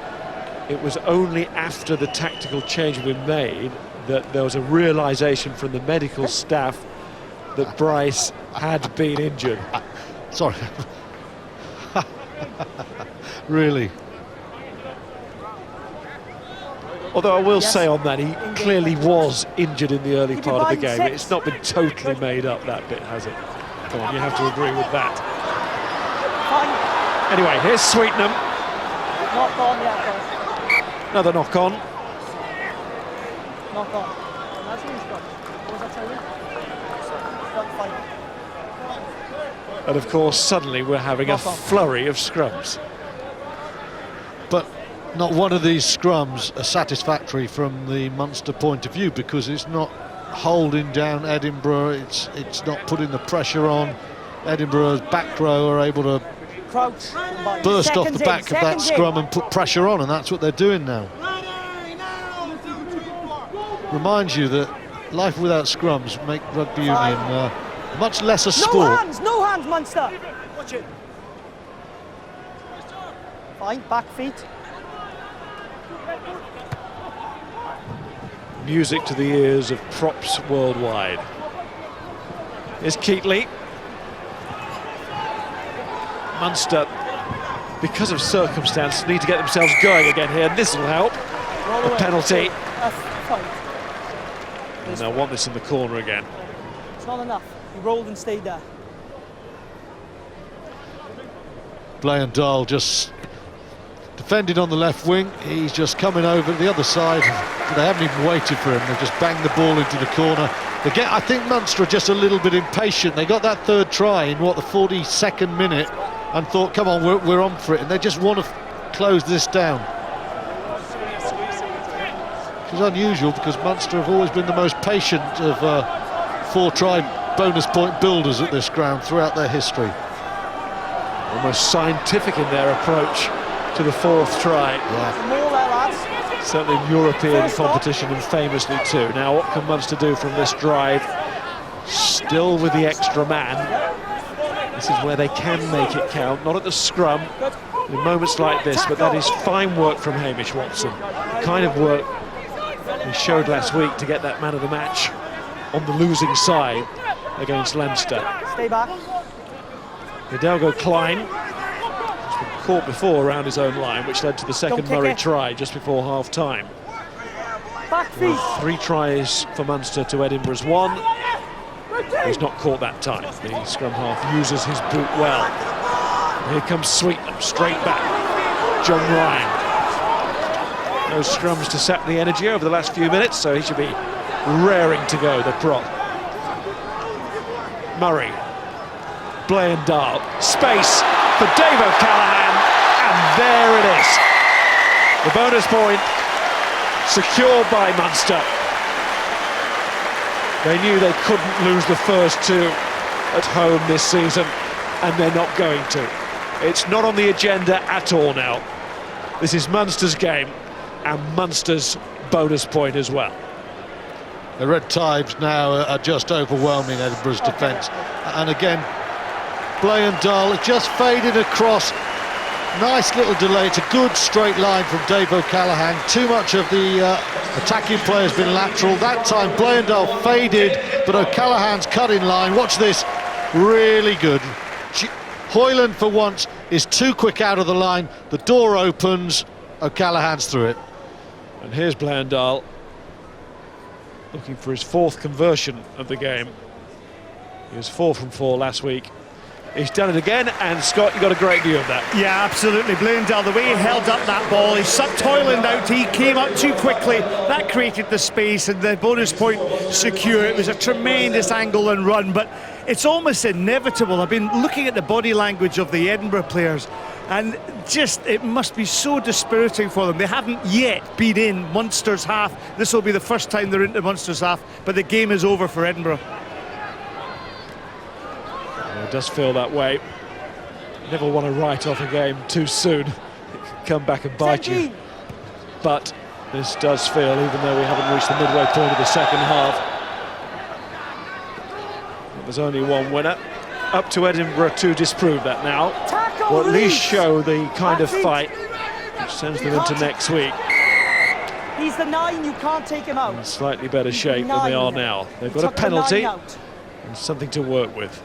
it was only after the tactical change had been made that there was a realisation from the medical staff that Bryce had been injured. Sorry. Really? Although I will say on that, he clearly was injured in the early part of the game. It's not been totally made up, that bit, has it? Come on, you have to agree with that. Anyway, here's Sweetenham. Knock on, yeah, another knock on. Knock on. That's what he's got. What was that telling you? And of course, suddenly we're having a flurry of scrums. But not one of these scrums are satisfactory from the Munster point of view, because it's not holding down Edinburgh, it's not putting the pressure on. Edinburgh's back row are able to Crouch. burst off the back of that scrum and put pressure on, and that's what they're doing now. Reminds you that life without scrums make rugby union much less a sport. No hands, Munster. Watch it. Fine, back feet. Music to the ears of props worldwide. Here's Keatley. Munster, because of circumstance, need to get themselves going again here. This will help. A penalty. And they'll want this in the corner again. It's not enough. He rolled and stayed there. Blaine Dahl just defending on the left wing. He's just coming over to the other side. They haven't even waited for him. They've just banged the ball into the corner. I think Munster are just a little bit impatient. They got that third try in, the 42nd minute, and thought, come on, we're on for it. And they just want to close this down. Which is unusual, because Munster have always been the most patient of 4-try bonus point builders at this ground throughout their history. Almost scientific in their approach to the fourth try. Yeah. Certainly in European competition, and famously too. Now what can Munster do from this drive? Still with the extra man. This is where they can make it count, not at the scrum in moments like this, but that is fine work from Hamish Watson. The kind of work he showed last week to get that man of the match on the losing side against Leinster. Stay back. Hidalgo Klein has been caught before around his own line, which led to the second Murray try just before half-time. Back feet. 3 tries for Munster to Edinburgh's 1. He's not caught that time. The scrum half uses his boot well. And here comes Sweetnam, straight back. John Ryan. Those scrums to sap the energy over the last few minutes, so he should be raring to go, the prop. Murray. Blaine Dahl. Space for Dave O'Callaghan, and there it is. The bonus point secured by Munster. They knew they couldn't lose the first 2 at home this season, and they're not going to. It's not on the agenda at all now. This is Munster's game, and Munster's bonus point as well. The red tides now are just overwhelming Edinburgh's defence, and again Blaine Dahl has just faded across. Nice little delay. It's a good straight line from Dave O'Callaghan. Too much of the attacking play has been lateral. That time Blaine Dahl faded, but O'Callaghan's cut in line. Watch this, really good. Hoyland for once is too quick out of the line. The door opens, O'Callaghan's through it. And here's Blaine Dahl looking for his 4th conversion of the game. He was 4 from 4 last week. He's done it again, and Scott, you got a great view of that. Yeah, absolutely. Blaine Dahl, the way he held up that ball, he sucked Hoyland out, he came up too quickly. That created the space, and the bonus point secure. It was a tremendous angle and run, but it's almost inevitable. I've been looking at the body language of the Edinburgh players, and just, it must be so dispiriting for them. They haven't yet been in Munster's half. This will be the first time they're into Munster's half, but the game is over for Edinburgh. It does feel that way. You never want to write off a game too soon. It can come back and bite you. But this does feel, even though we haven't reached the midway point of the second half, there's only one winner. Up to Edinburgh to disprove that now, or at least show the kind of fight which sends them into next week. He's the 9, you can't take him out. In slightly better shape than they are now. They've got a penalty and something to work with.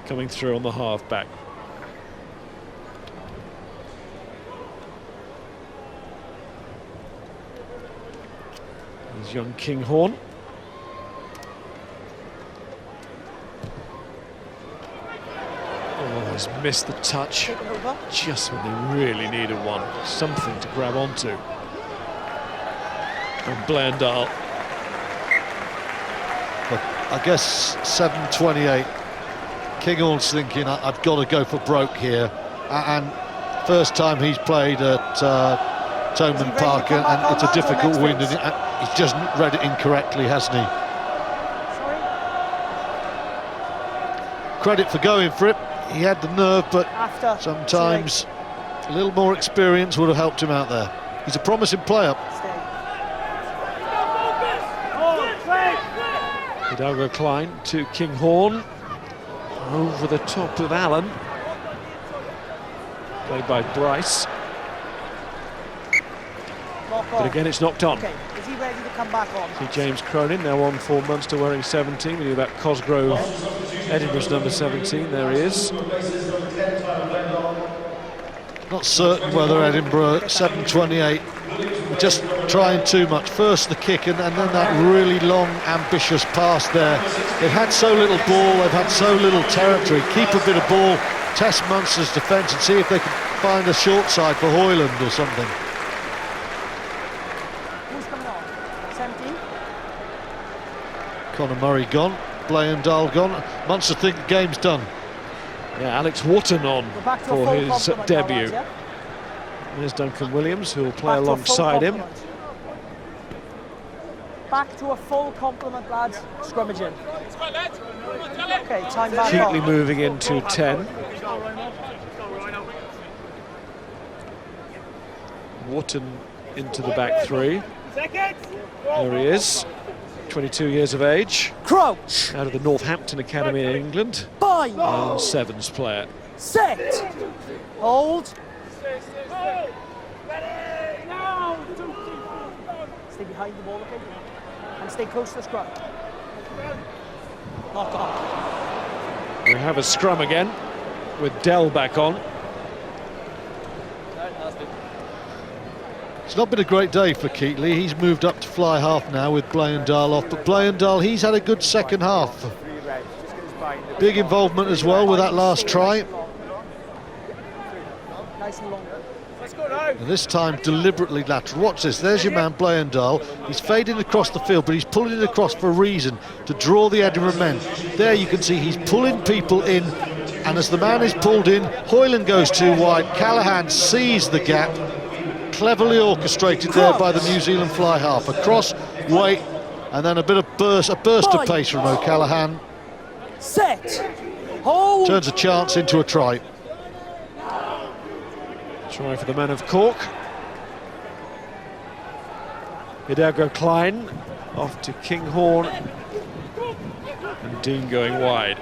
Coming through on the half-back. There's young Kinghorn. Oh, he's missed the touch just when they really needed one. Something to grab onto. And Blaine Dahl. I guess 7:28. Kinghorn's thinking, I've got to go for broke here, and first time he's played at Thomond Park, and it's a difficult wind, and he's just read it incorrectly, hasn't he? credit for going for it. He had the nerve, but sometimes a little more experience would have helped him out there. He's a promising player. Hidalgo Klein to Kinghorn. Over the top of Allen. Played by Bryce. But again, it's knocked on. Okay, is he ready to come back on? See James Cronin now on for Munster wearing 17. We knew about Cosgrove, Edinburgh's number 17. There he is. Not certain whether Edinburgh 7:28 just trying too much. First the kick and then that really long, ambitious pass there. They've had so little ball, they've had so little territory. Keep a bit of ball, test Munster's defence and see if they can find a short side for Hoyland or something. Who's coming on? 17? Conor Murray gone, Blayandal gone. Munster think the game's done. Yeah, Alex Wotton on for his debut. Lads, yeah? There's Duncan Williams, who will play alongside him. Back to a full complement, lads. Scrummaging. Okay, time back Keatley on. moving into 10. Wotton into the back three. There he is, 22 years of age. Crouch. Out of the Northampton Academy in England. Bind. And Sevens player. Set. Hold. Stay behind the ball, okay? And stay close to the scrum. Knock on. We have a scrum again with Dell back on. It's not been a great day for Keatley. He's moved up to fly half now with Blayandal off, but Blayandal, he's had a good second half. Big involvement as well with that last try. Nice and long. And this time deliberately lateral. Watch this, there's your man Blayandal. He's fading across the field, but he's pulling it across for a reason, to draw the Edinburgh men. There you can see he's pulling people in, and as the man is pulled in, Hoyland goes too wide. Callaghan sees the gap. Cleverly orchestrated there by the New Zealand fly half. Across, weight, and then a burst of pace from O'Callaghan. Set. Hold. Turns a chance into a try. Try for the man of Cork. Hidalgo Klein off to Kinghorn. And Dean going wide.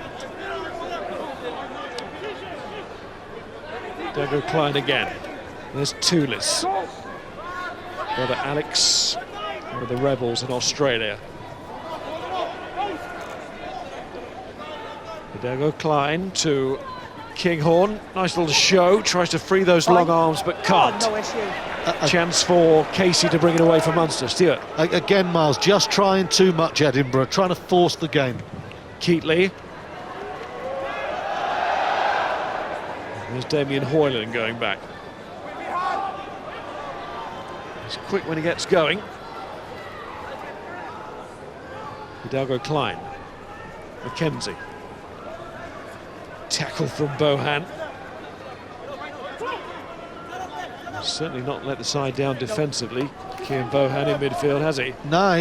Hidalgo Klein again. There's Toulis. Brother Alex, one of the rebels in Australia. Hidalgo Klein to Kinghorn. Nice little show. Tries to free those long arms, but can't. No issue. Chance for Casey to bring it away for Munster. Stuart. Again, Miles, just trying too much, Edinburgh, trying to force the game. Keatley. There's Damien Hoyland going back. He's quick when he gets going. Hidalgo Klein. McKenzie. Tackle from Bohan. Certainly not let the side down defensively. Cian Bohan in midfield, has he? No,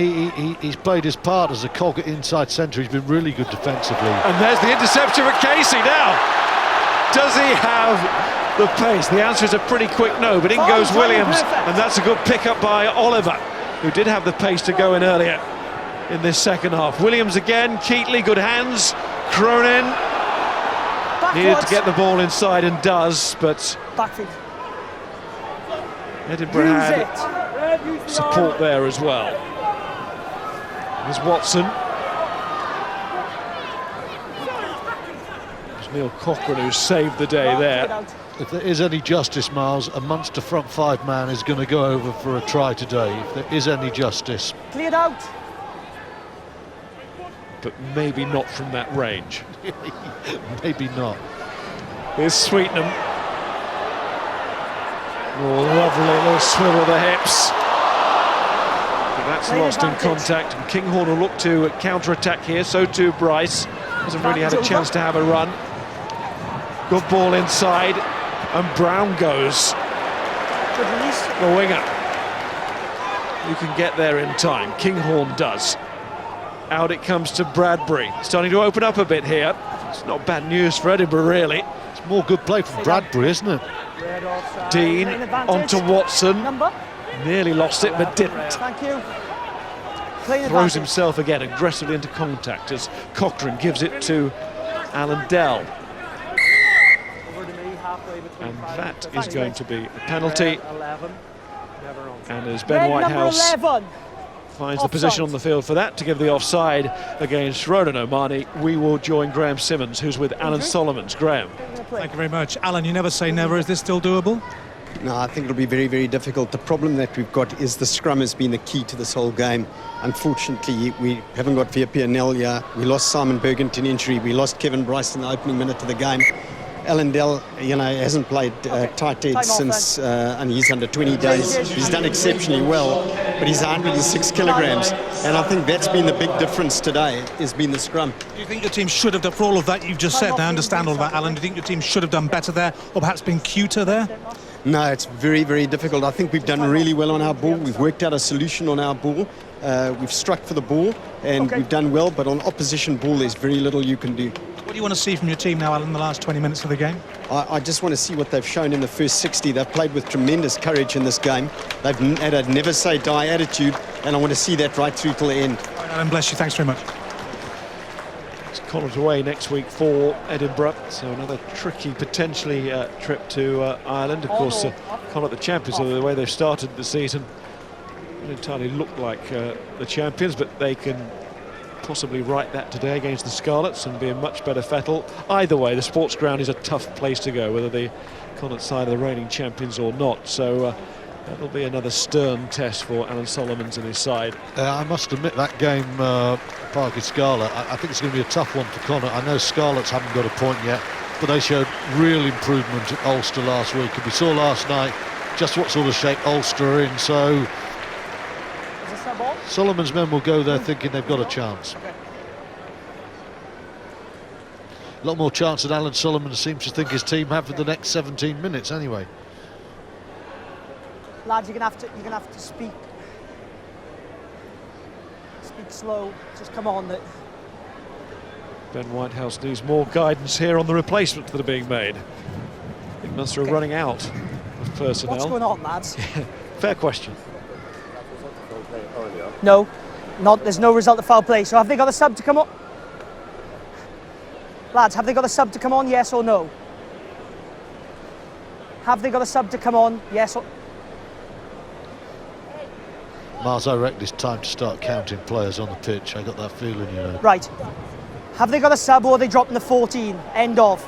he's played his part as a cog at inside centre. He's been really good defensively. And there's the interception for Casey now. Does he have the pace? The answer is a pretty quick no, but in goes Williams, and that's a good pick-up by Oliver, who did have the pace to go in earlier in this second half. Williams again, Keatley, good hands. Cronin needed to get the ball inside and does, but Edinburgh had support there as well. There's Watson. There's Neil Cochrane who saved the day there. If there is any justice, Miles, a Munster front five man is going to go over for a try today. If there is any justice. Cleared out. But maybe not from that range. Maybe not. Here's Sweetenham. Oh, lovely little swivel of the hips. But that's lost in contact. And Kinghorn will look to counter-attack here, so too Bryce. Hasn't really had a chance to have a run. Good ball inside, and Brown goes. Good release. The winger. You can get there in time. Kinghorn does. Out it comes to Bradbury. Starting to open up a bit here. It's not bad news for Edinburgh, really. It's more good play from Bradbury, isn't it? Dean onto Watson. Nearly lost it, but didn't. Thank you. Throws himself again aggressively into contact as Cochrane gives it to Alan Dell. And that is going to be a penalty. And as Ben Whitehouse finds the position on the field for that to give the offside against Ronan O'Mahony, we will join Graham Simmons, who's with Alan Solomons. Graham. Thank you very much. Alan, you never say never. Is this still doable? No, I think it'll be very, very difficult. The problem that we've got is the scrum has been the key to this whole game. Unfortunately, we haven't got Vipia Nelia. We lost Simon Bergen to an injury. We lost Kevin Bryce in the opening minute of the game. Alan Dell, hasn't played tight end since, and he's under 20 days. He's done exceptionally well, but he's 106 kilograms. And I think that's been the big difference today, has been the scrum. Do you think your team should have done, for all of that you've just said, I understand all of that, Alan, do you think your team should have done better there, or perhaps been cuter there? No, it's very, very difficult. I think we've done really well on our ball. We've worked out a solution on our ball. We've struck for the ball, and we've done well, but on opposition ball, there's very little you can do. What do you want to see from your team now, Alan, in the last 20 minutes of the game? I just want to see what they've shown in the first 60. They've played with tremendous courage in this game. They've had a never-say-die attitude, and I want to see that right through till the end. Right, Alan, bless you. Thanks very much. Connaught away next week for Edinburgh, so another tricky, potentially, trip to Ireland. Of course, Connaught the champions, although the way they've started the season don't entirely look like the champions, but they can possibly right that today against the Scarlets and be a much better fettle. Either way, the sports ground is a tough place to go, whether the Connaught side are the reigning champions or not. So that'll be another stern test for Alan Solomons and his side. I must admit that game, Parky Scarlet, I think it's going to be a tough one for Connaught. I know Scarlets haven't got a point yet, but they showed real improvement at Ulster last week. And we saw last night just what sort of shape Ulster are in. So Solomon's men will go there thinking they've got a chance. A lot more chance than Alan Solomon seems to think his team have for the next 17 minutes anyway. Lads, you're gonna have to speak slow. Just come on. Ben Whitehouse needs more guidance here on the replacements that are being made. I think Munster are running out of personnel. What's going on, lads? Fair question. No, there's no result of foul play. So have they got a sub to come on? Lads, have they got a sub to come on, yes or no? Have they got a sub to come on, yes or... Miles, I reckon it's time to start counting players on the pitch. I got that feeling, you know. Right. Have they got a sub or are they dropping the 14? End of.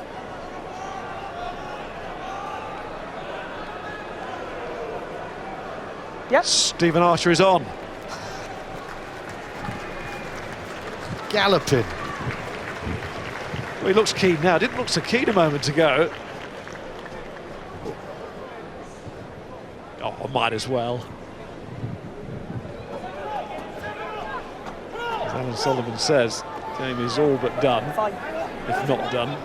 Yep. Stephen Archer is on. Galloping. Well, he looks keen now. Didn't look so keen a moment ago. Oh, might as well. As Alan Solomon says, the game is all but done, if not done.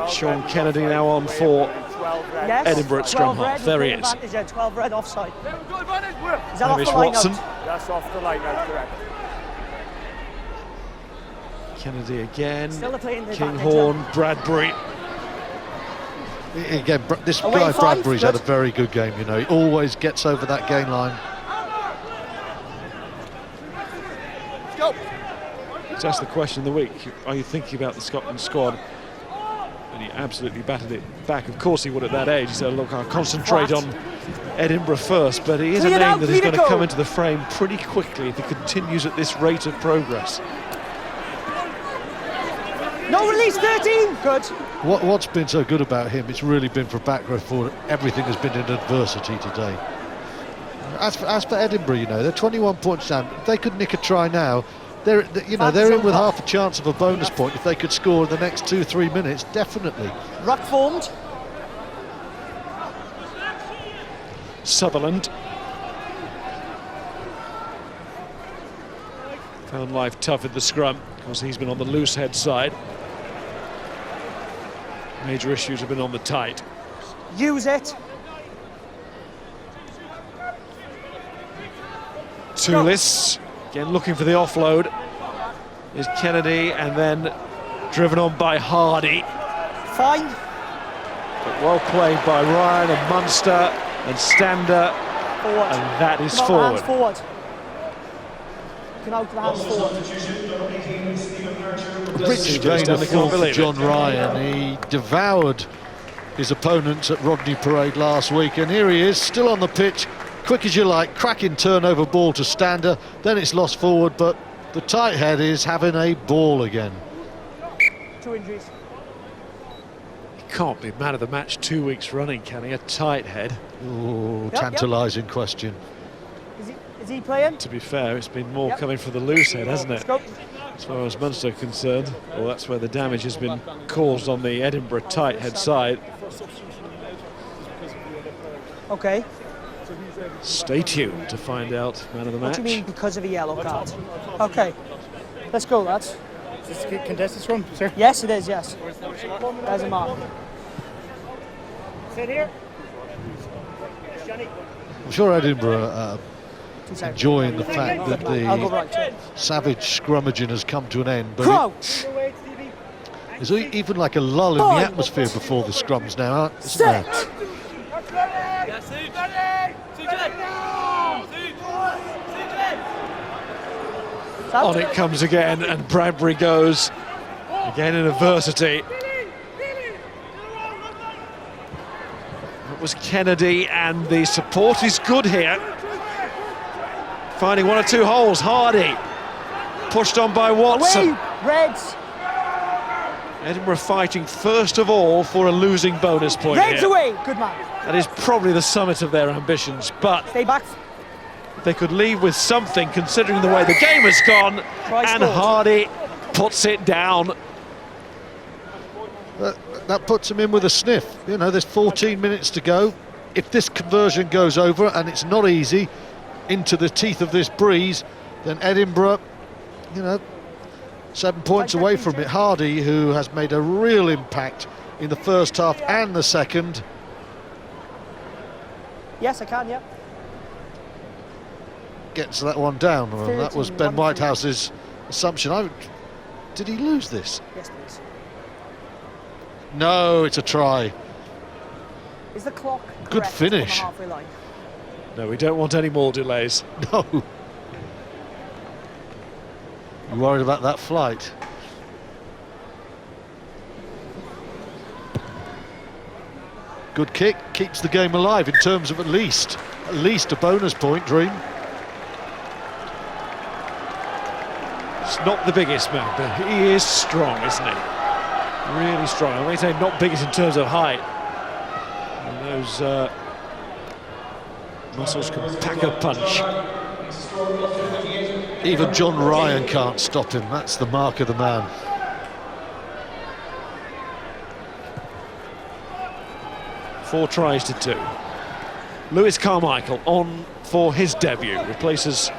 Sean Kennedy now on for Edinburgh at scrum half. There he is. 12 red offside. Is that There off is the line Watson. out? That's off the line out, correct. Kennedy again. Still playing the Kinghorn, Bradbury. Again, this Away guy five, Bradbury's had a very good game, you know. He always gets over that gain line. Let's go. That's the question of the week. Are you thinking about the Scotland squad? And he absolutely battered it back. Of course he would at that age. He said, look, I'll concentrate on Edinburgh first. But he is a name that is going to come into the frame pretty quickly if he continues at this rate of progress. No release, 13. Good. What's been so good about him, it's really been for back row forward. Everything has been in adversity today. As for Edinburgh, you know, they're 21 points down. If they could nick a try now, they're in with half a chance of a bonus point if they could score in the next 2-3 minutes, definitely. Ruck formed. Sutherland found life tough at the scrum because he's been on the loose head side. Major issues have been on the tight. Use it. two lists. Again, looking for the offload is Kennedy, and then driven on by Hardy. Fine. But well played by Ryan and Munster and Stander. Forward. And that is Come forward. out, hands forward. Come out to the hands forward. Rich vein of form for John Ryan. He devoured his opponents at Rodney Parade last week, and here he is, still on the pitch, quick as you like, cracking turnover ball to Stander, then it's lost forward, but the tight head is having a ball again. 2 injuries. He can't be man of the match 2 weeks running, can he? A tight head. Oh, tantalising question. Is he playing? To be fair, it's been more coming for the loose head, hasn't it? Let's go. As far as Munster are concerned, well, that's where the damage has been caused on the Edinburgh tight head side. Okay. Stay tuned to find out man of the match. What do you mean because of a yellow card? Okay. Let's go, lads. Is this a contested scrum, sir? Yes, it is, yes. There's a mark. Sit here. I'm sure Edinburgh enjoying the fact that the savage scrummaging has come to an end, but Crouch! there's even like a lull in the atmosphere before the scrums now, isn't there? On it comes again, and Bradbury goes again in adversity. It was Kennedy, and the support is good here. Finding 1 or 2 holes. Hardy pushed on by Watson. Away, Reds! Edinburgh fighting first of all for a losing bonus point Reds here. away! Good man. That is probably the summit of their ambitions, but stay back. They could leave with something considering the way the game has gone. And Hardy puts it down. That puts him in with a sniff. You know, there's 14 minutes to go. If this conversion goes over, and it's not easy, into the teeth of this breeze, then Edinburgh, you know, 7 points away from it. Hardy, who has made a real impact in the first half and the second. Yes, I can, yeah. Gets that one down. Well, that was Ben Whitehouse's assumption. Did he lose this? Yes, please. No, it's a try. Is the clock good finish? On the halfway line? No, we don't want any more delays. No. You worried about that flight? Good kick, keeps the game alive in terms of at least a bonus point, Dream. It's not the biggest man, but he is strong, isn't he? Really strong. I may say not biggest in terms of height. And those muscles can pack a punch. Even John Ryan can't stop him. That's the mark of the man. Four tries to 2. Lewis Carmichael on for his debut, replaces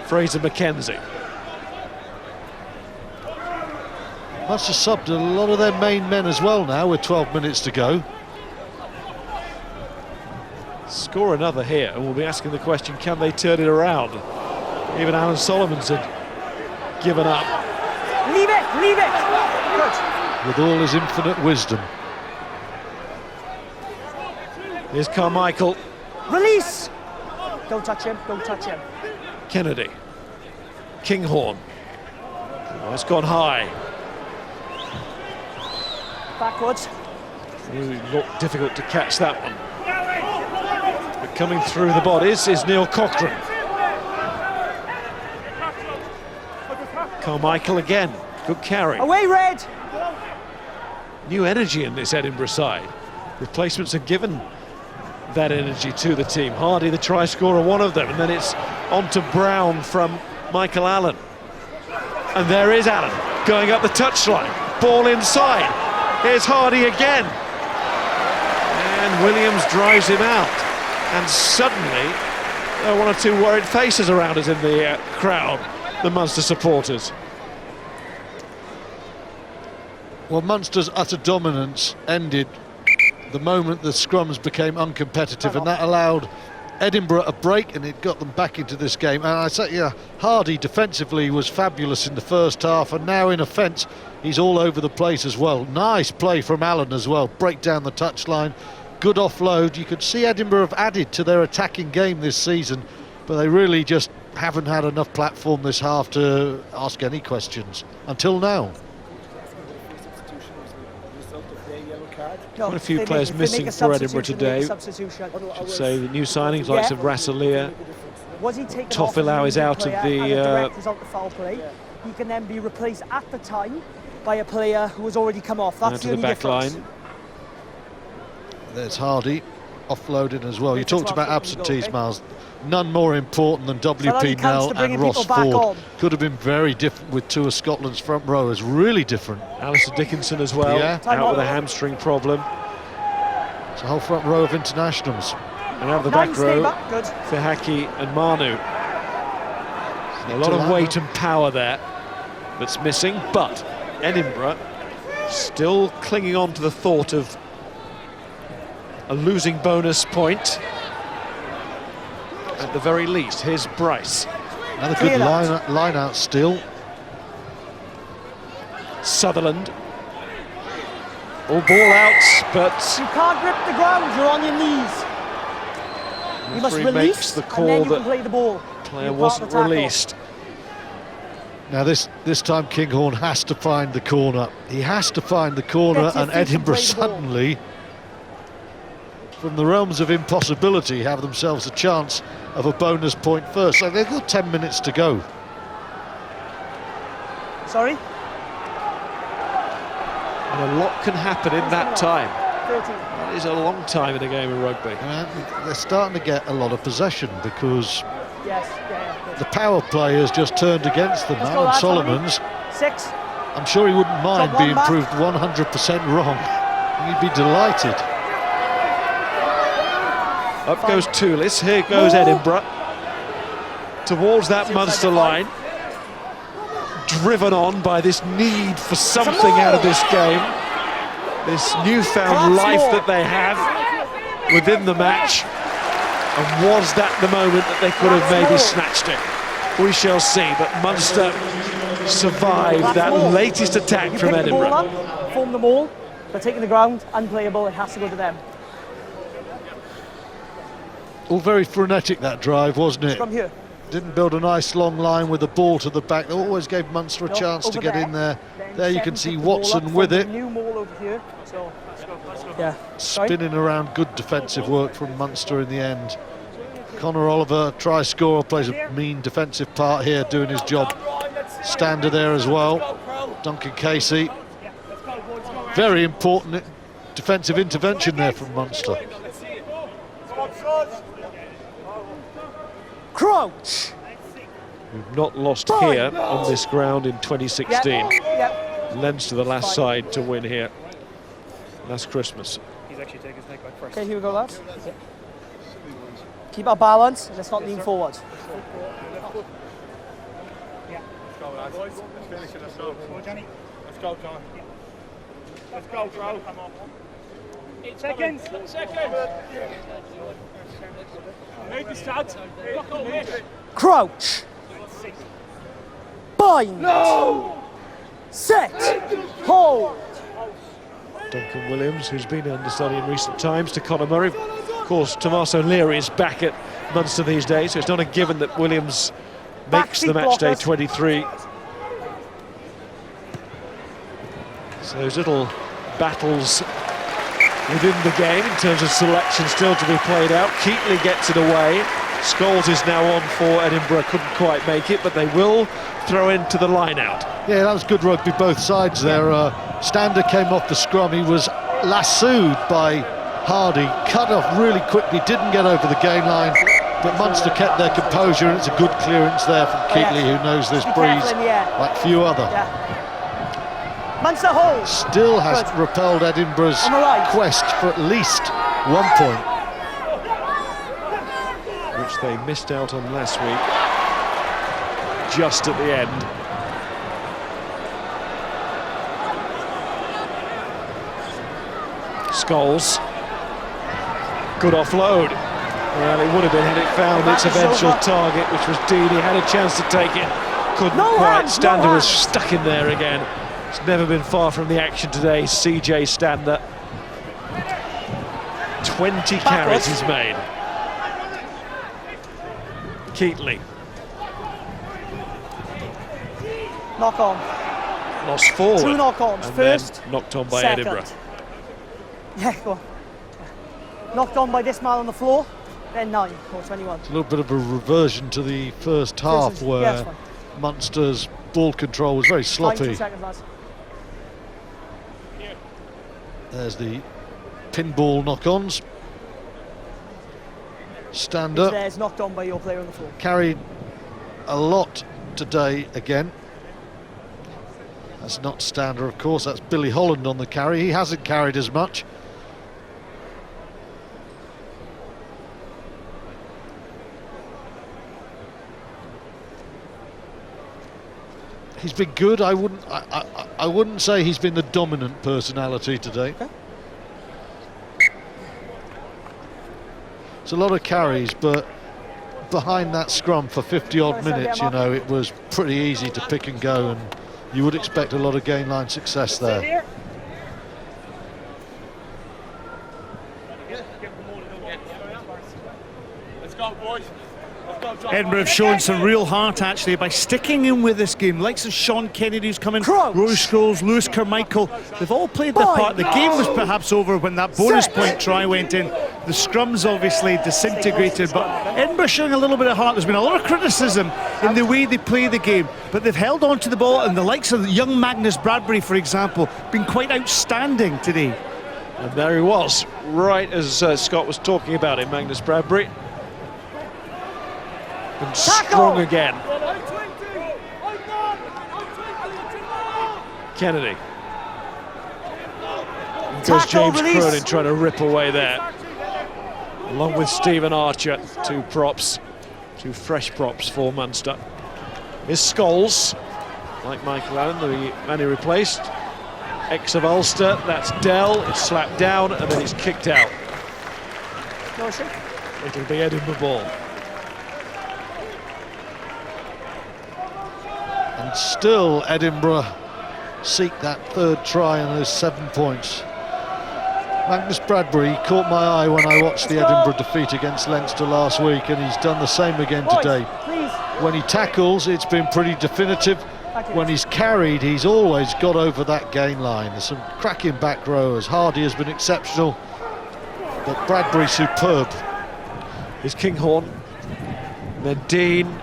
Fraser McKenzie. Must have subbed a lot of their main men as well now with 12 minutes to go. Score another here, and we'll be asking the question, can they turn it around? Even Alan Solomons had given up. Leave it, leave it! Good. With all his infinite wisdom. Here's Carmichael. Release! Don't touch him, don't touch him. Kennedy. Kinghorn. Oh, it's gone high. Backwards. Really looked difficult to catch that one. But coming through the bodies is Neil Cochrane. Carmichael again. Good carry. Away, Red! New energy in this Edinburgh side. Replacements have given that energy to the team. Hardy, the try scorer, one of them, and then it's on to Brown from Michael Allen. And there is Allen going up the touchline. Ball inside. Here's Hardy again. And Williams drives him out. And suddenly, there are 1 or 2 worried faces around us in the crowd, the Munster supporters. Well, Munster's utter dominance ended the moment the scrums became uncompetitive, and that allowed Edinburgh a break, and it got them back into this game. And I say, yeah, Hardy defensively was fabulous in the first half, and now in offence he's all over the place as well. Nice play from Allen as well, break down the touchline, good offload. You could see Edinburgh have added to their attacking game this season, but they really just haven't had enough platform this half to ask any questions until now. Quite a few players missing for Edinburgh today. Should say the new signings, likes of Rassalia. Tofilau is out of the foul play. He can then be replaced at the time by a player who has already come off. That's the only back difference. line. There's Hardy offloading as well. You talked about absentees, Miles. None more important than WP Nell and Ross Ford. Could have been very different with two of Scotland's front rowers. Really different. Alistair Dickinson as well, out with a hamstring problem. It's a whole front row of internationals. And out of the back row, Fehaki and Manu. A lot of weight and power there that's missing, but Edinburgh still clinging on to the thought of a losing bonus point. At the very least, here's Bryce. Another good line out still. Sutherland. All ball out, but you can't grip the ground, you're on your knees. You must release, the call, and then you can play the ball. Player wasn't released. Now this time Kinghorn has to find the corner. He has to find the corner, and Edinburgh suddenly, from the realms of impossibility, have themselves a chance of a bonus point first. So they've got 10 minutes to go. Sorry? And a lot can happen in that time. 13. That is a long time in a game of rugby. They're starting to get a lot of possession because yes, the power play has just turned against them. Alan Solomons, 6. I'm sure he wouldn't mind being proved 100% wrong. He'd be delighted. Up goes Toulis, here goes Edinburgh. Towards that Munster line. Driven on by this need for something out of this game. This newfound life that they have within the match. And was that the moment that they could have maybe snatched it? We shall see, but Munster survived that latest attack from Edinburgh. Form the maul, they're taking the ground, unplayable, it has to go to them. All very frenetic, that drive, wasn't it? From here. Didn't build a nice long line with the ball to the back. They always gave Munster a chance to get in there. There you can see Watson with it. New maul over here. So, yeah. Spinning around, good defensive work from Munster in the end. Conor Oliver, try scorer, plays a mean defensive part here, doing his job. Stander there as well. Duncan Casey. Very important defensive intervention there from Munster. Crouch. We've not lost here on this ground in 2016. Lens to the last side to win here. Last Christmas. He's actually taking his neck back first. Okay, here we go, lads. Keep our balance. Let's not lean forward. Yeah. Let's go, lads. Let's finish it. Let's go. Come on, Johnny. Let's go, John. Let's go, bro. Come on. 8 seconds. Make the start. Crouch. Bind. No. Set. Hold. Duncan Williams, who's been understudy in recent times to Conor Murray. Of course, Tommaso Leary is back at Munster these days, so it's not a given that Williams makes the match day 23. So those little battles within the game in terms of selection still to be played out. Keatley gets it away. Scholes is now on for Edinburgh, couldn't quite make it, but they will throw into the line out. Yeah, that was good rugby both sides there. Stander came off the scrum, he was lassoed by Hardy, cut off really quickly, didn't get over the game line, but Munster kept their composure, and it's a good clearance there from Keatley, who knows this breeze like few other. Munster hold. Still has repelled Edinburgh's quest for at least 1 point, which they missed out on last week, just at the end. Scholes, good offload. Well, it would have been had it found its eventual target, which was Dean. He had a chance to take it, couldn't quite. Stander was stuck in there again. It's never been far from the action today, CJ Stander. 20 carries he's made. Keatley. Knock on. Lost forward. 2 knock-ons. First, knocked on by second. Edinburgh. Yeah, go on. Knocked on by this man on the floor, then 9 or 21. It's a little bit of a reversion to the first half where Munster's ball control was very sloppy. 2 seconds, lads. There's the pinball knock-ons. Stander. There's knocked on by your player on the floor. Carried a lot today again. That's not Stander, of course, that's Billy Holland on the carry. He hasn't carried as much. He's been good. I wouldn't say he's been the dominant personality today. Okay. It's a lot of carries, but behind that scrum for 50-odd minutes, you know, it was pretty easy to pick and go, and you would expect a lot of gain line success there. Let's go, boys. Edinburgh have shown some real heart actually by sticking in with this game. Likes of Sean Kennedy who's come in, Rory Scholes, Lewis Carmichael, they've all played their part. The game was perhaps over when that bonus point try went in. The scrum's obviously disintegrated, but Edinburgh showing a little bit of heart. There's been a lot of criticism in the way they play the game, but they've held on to the ball, and the likes of young Magnus Bradbury, for example, been quite outstanding today. And there he was, right as Scott was talking about him, Magnus Bradbury. And strong again. Kennedy. And goes James Cronin trying to rip away there. Along with Stephen Archer, 2 props, 2 fresh props for Munster. Here's Scholes, like Michael Allen, the man he replaced. Ex of Ulster, that's Dell, it's slapped down and then he's kicked out. It'll be Edinburgh ball. And still Edinburgh seek that 3rd try and those 7 points. Magnus Bradbury caught my eye when I watched the Edinburgh defeat against Leinster last week, and he's done the same again today. When he tackles, it's been pretty definitive. When he's carried, he's always got over that gain line. There's some cracking back rowers. Hardy has been exceptional, but Bradbury superb. Here's Kinghorn, and then Dean.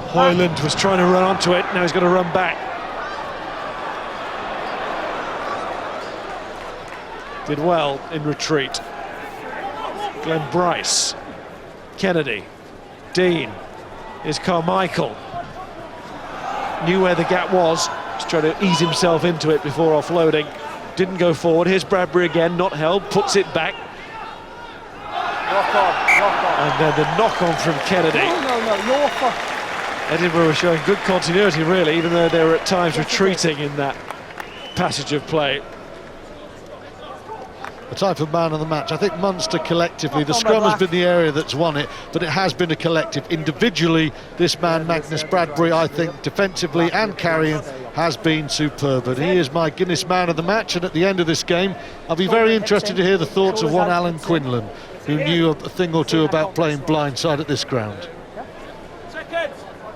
Hoyland was trying to run onto it, now he's got to run back. Did well in retreat. Glenn Bryce, Kennedy, Dean, here's Carmichael. Knew where the gap was, just trying to ease himself into it before offloading. Didn't go forward, here's Bradbury again, not held, puts it back. Knock on. And then the knock-on from Kennedy. No, Yorker. Edinburgh were showing good continuity, really, even though they were at times retreating in that passage of play. The type of man of the match. I think Munster collectively, the scrum has been the area that's won it, but it has been a collective. Individually, this man, Magnus Bradbury, I think defensively and carrying, has been superb. And he is my Guinness man of the match. And at the end of this game, I'll be very interested to hear the thoughts of one Alan Quinlan, who knew a thing or two about playing blindside at this ground.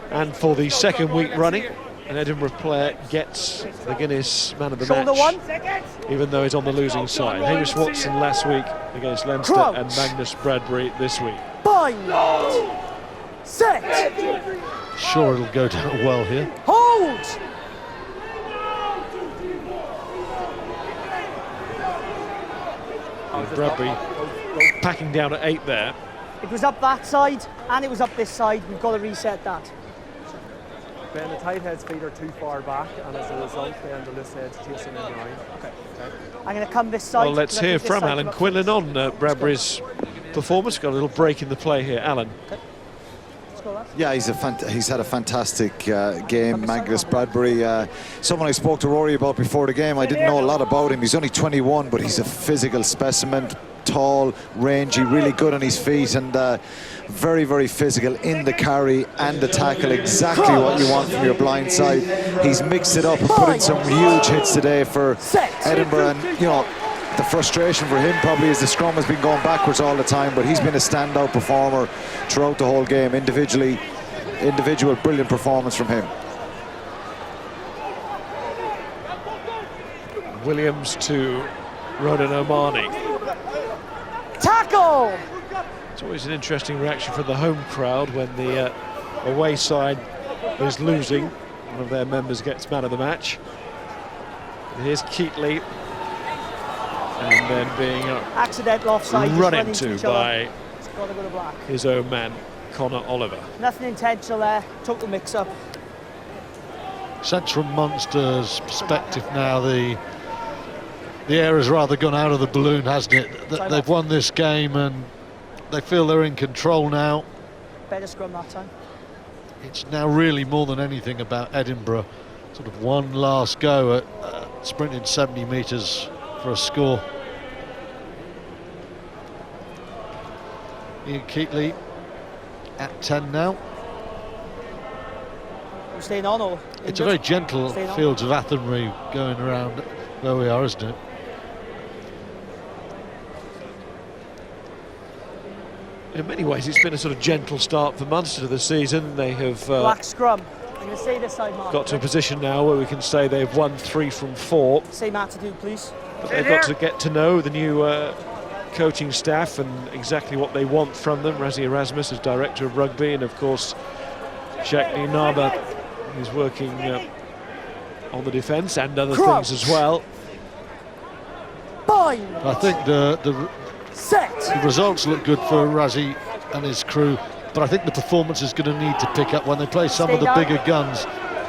And for the 2nd week running, an Edinburgh player gets the Guinness man of the match, even though he's on the losing side. Hamish Watson last week against Leinster, and Magnus Bradbury this week. Bind. Set. Sure, it'll go down well here. Hold. And Bradbury packing down at 8 there. It was up that side and it was up this side. We've got to reset that. Ben, the tight head's feet are too far back, and as a result, then the loose head's chasing them around. Okay. I'm going to come this side. Well, let's hear from Alan Quinlan on Bradbury's performance. Got a little break in the play here, Alan. Okay. Yeah, he's had a fantastic game, Magnus Bradbury. Someone I spoke to Rory about before the game, I didn't know a lot about him. He's only 21, but he's a physical specimen. tall, rangy, really good on his feet, and very, very physical in the carry and the tackle. Exactly what you want from your blind side. He's mixed it up and put in some huge hits today for Edinburgh, and you know, the frustration for him probably is the scrum has been going backwards all the time, but he's been a standout performer throughout the whole game. Individual brilliant performance from him. Williams to Ronan O'Mahony. Tackle! It's always an interesting reaction from the home crowd when the away side is losing. One of their members gets man of the match. And here's Keatley, and then being accidental offside, run into by go his own man, Conor Oliver. Nothing intentional there, total mix-up. Sense from Munster's perspective now, the air has rather gone out of the balloon, hasn't it? They've won this game and they feel they're in control now. Better scrum that time. It's now really more than anything about Edinburgh. Sort of one last go at sprinting 70 metres for a score. Ian Keatley at 10 now. We're staying on, or it's a very gentle Fields of Athenry going around where we are, isn't it? In many ways, it's been a sort of gentle start for Munster to the season. They have black scrum. I'm going to say this side, Mark. Got to a position now where we can say they've won 3 from 4. Same attitude, please. But they've got to get to know the new coaching staff and exactly what they want from them. Razzie Erasmus as director of rugby, and of course Jacques Naba, who's working on the defence and other things as well. Bind. I think the results look good for Razzie and his crew, but I think the performance is going to need to pick up when they play some of the bigger guns.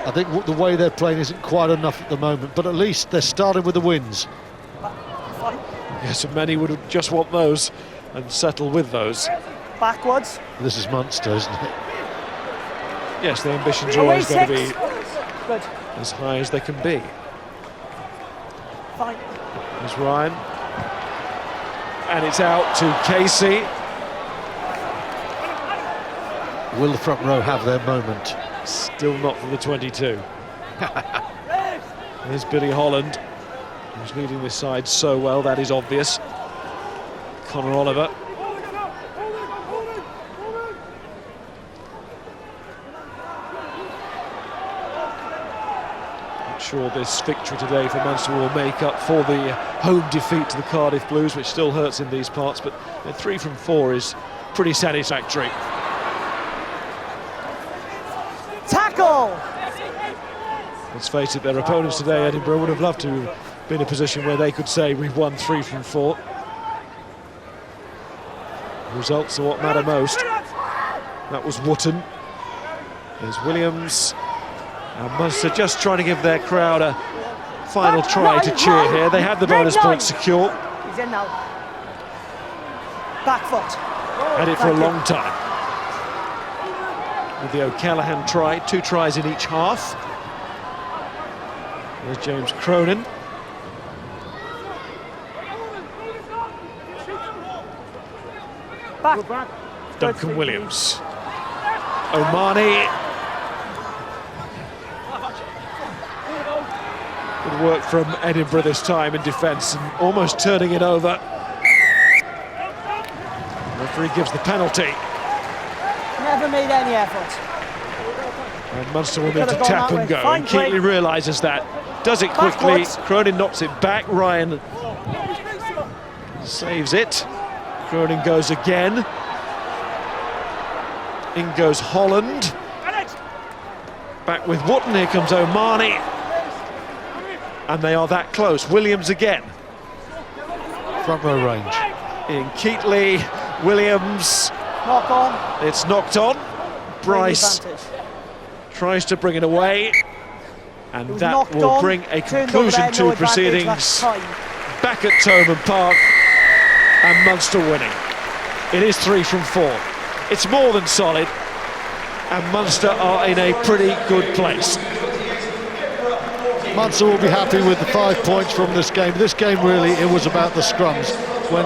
I think the way they're playing isn't quite enough at the moment, but at least they're starting with the wins. Yes, and many would just want those and settle with those. Backwards. This is Munster, isn't it? Yes, the ambitions are always going to be as high as they can be. Fine. There's Ryan. And it's out to Casey. Will the front row have their moment? Still not for the 22. There's Billy Holland, who's leading this side so well, that is obvious. Conor Oliver. Not sure this victory today for Munster will make up for the home defeat to the Cardiff Blues, which still hurts in these parts, but 3 from 4 is pretty satisfactory. Tackle! Let's face it, their opponents today, Edinburgh, would have loved to have been in a position where they could say we've won 3 from 4. Results are what matter most. That was Wootton. There's Williams. And Munster just trying to give their crowd a final try to cheer here. They have the bonus point secure. He's in now. Back foot. Had it for a long time. With the O'Callaghan try, 2 tries in each half. There's James Cronin. Back. Duncan Williams. O'Mahony. Good work from Edinburgh this time in defence and almost turning it over. The referee gives the penalty. Never made any effort. And Munster will need to tap and go. And Keatley realises that. Does it quickly. Cronin knocks it back. Ryan saves it. Cronin goes again. In goes Holland. Back with Wootton. Here comes O'Mahony. And they are that close. Williams again. Front row range. In Keatley. Williams. Knock on. It's knocked on. Bryce tries to bring it away. And that will bring a conclusion to proceedings. Back at Thomond Park. And Munster winning. It is 3 from 4. It's more than solid. And Munster are in a pretty good place. Munster will be happy with the 5 points from this game. This game really, it was about the scrums. When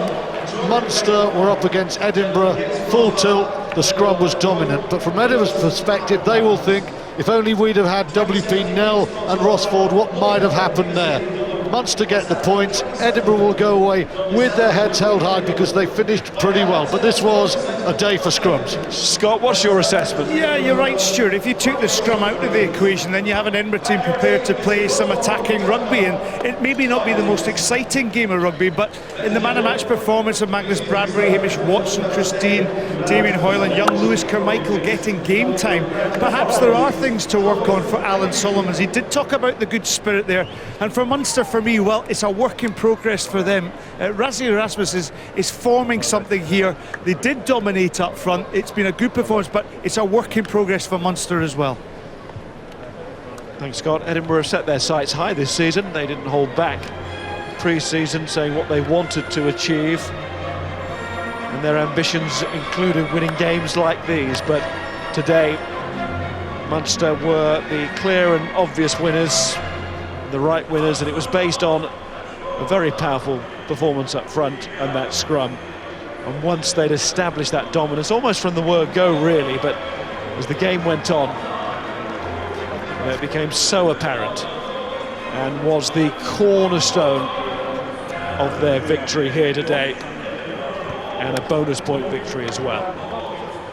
Munster were up against Edinburgh, full tilt, the scrum was dominant. But from Edinburgh's perspective, they will think, if only we'd have had WP Nell and Rossford, what might have happened there? Munster get the points, Edinburgh will go away with their heads held high because they finished pretty well. But this was a day for scrums. Scott, what's your assessment? Yeah, you're right, Stuart. If you took the scrum out of the equation, then you have an Edinburgh team prepared to play some attacking rugby, and it may not be the most exciting game of rugby, but in the man-of-match performance of Magnus Bradbury, Hamish Watson, Christine, Damien Hoyle and young Lewis Carmichael getting game time, perhaps there are things to work on for Alan Solomons. He did talk about the good spirit there, and for Munster, for me, well, it's a work in progress for them. Rassie Erasmus is forming something here. They did dominate up front. It's been a good performance, but it's a work in progress for Munster as well. Thanks, Scott. Edinburgh have set their sights high this season. They didn't hold back pre-season, saying what they wanted to achieve, and their ambitions included winning games like these. But today, Munster were the clear and obvious winners, the right winners, and it was based on a very powerful performance up front and that scrum. And once they'd established that dominance, almost from the word go really, but as the game went on, it became so apparent and was the cornerstone of their victory here today, and a bonus point victory as well.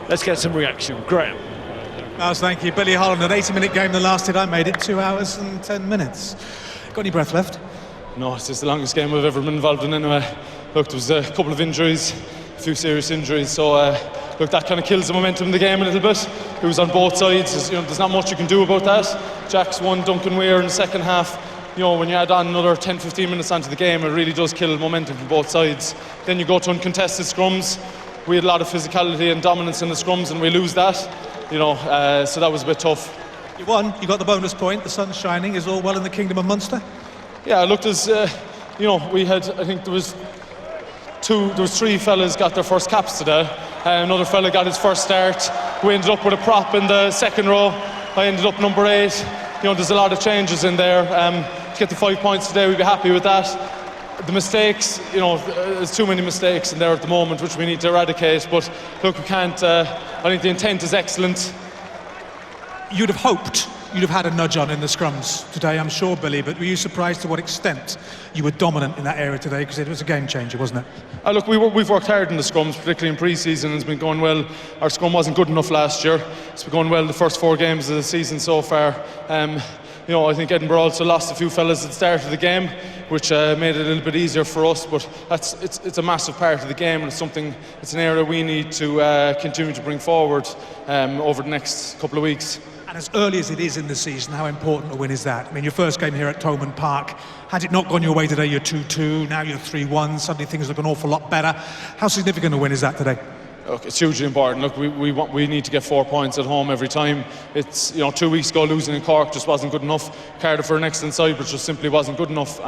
Let's get some reaction. Graham. Miles, thank you. Billy Holland, an 80-minute game that lasted, I made it 2 hours and 10 minutes. Got any breath left? No, it's just the longest game I've ever been involved in anyway. Look, there was a couple of injuries, a few serious injuries, so look, that kind of kills the momentum of the game a little bit. It was on both sides, you know, there's not much you can do about that. Jacks won, Duncan Weir in the second half. You know, when you add on another 10-15 minutes onto the game, it really does kill momentum from both sides. Then you go to uncontested scrums. We had a lot of physicality and dominance in the scrums, and we lose that. You know, so that was a bit tough. You won, you got the bonus point, the sun's shining, is all well in the Kingdom of Munster? Yeah, it looked as, you know, we had, I think there was three fellas got their first caps today. Another fella got his first start. We ended up with a prop in the second row. I ended up number 8. You know, there's a lot of changes in there. To get the 5 points today, we'd be happy with that. The mistakes, you know, there's too many mistakes in there at the moment, which we need to eradicate. But look, we can't, I think the intent is excellent. You'd have hoped you'd have had a nudge on in the scrums today, I'm sure, Billy, but were you surprised to what extent you were dominant in that area today? Because it was a game changer, wasn't it? Look, we've worked hard in the scrums, particularly in pre-season. It's been going well. Our scrum wasn't good enough last year. It's been going well the first 4 games of the season so far. You know, I think Edinburgh also lost a few fellas at the start of the game, which made it a little bit easier for us, but it's a massive part of the game, and it's an area we need to continue to bring forward over the next couple of weeks. And as early as it is in the season, how important a win is that? I mean, your first game here at Thomond Park, had it not gone your way today, you're 2-2, now you're 3-1, suddenly things look an awful lot better. How significant a win is that today? Look, it's hugely important. Look, we need to get 4 points at home every time. It's, you know, 2 weeks ago losing in Cork just wasn't good enough. Cardiff are an excellent side, but just simply wasn't good enough.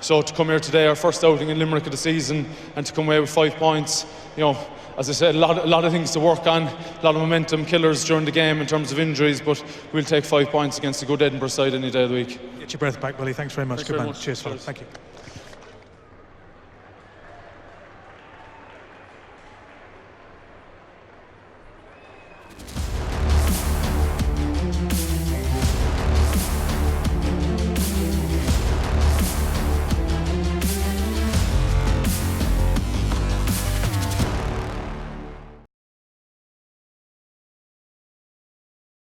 So to come here today, our first outing in Limerick of the season, and to come away with 5 points, you know, as I said, a lot of things to work on, a lot of momentum killers during the game in terms of injuries, but we'll take 5 points against a good Edinburgh side any day of the week. Get your breath back, Billy. Thanks very much. Thanks Good very man. much. Cheers, fellas. Thank you.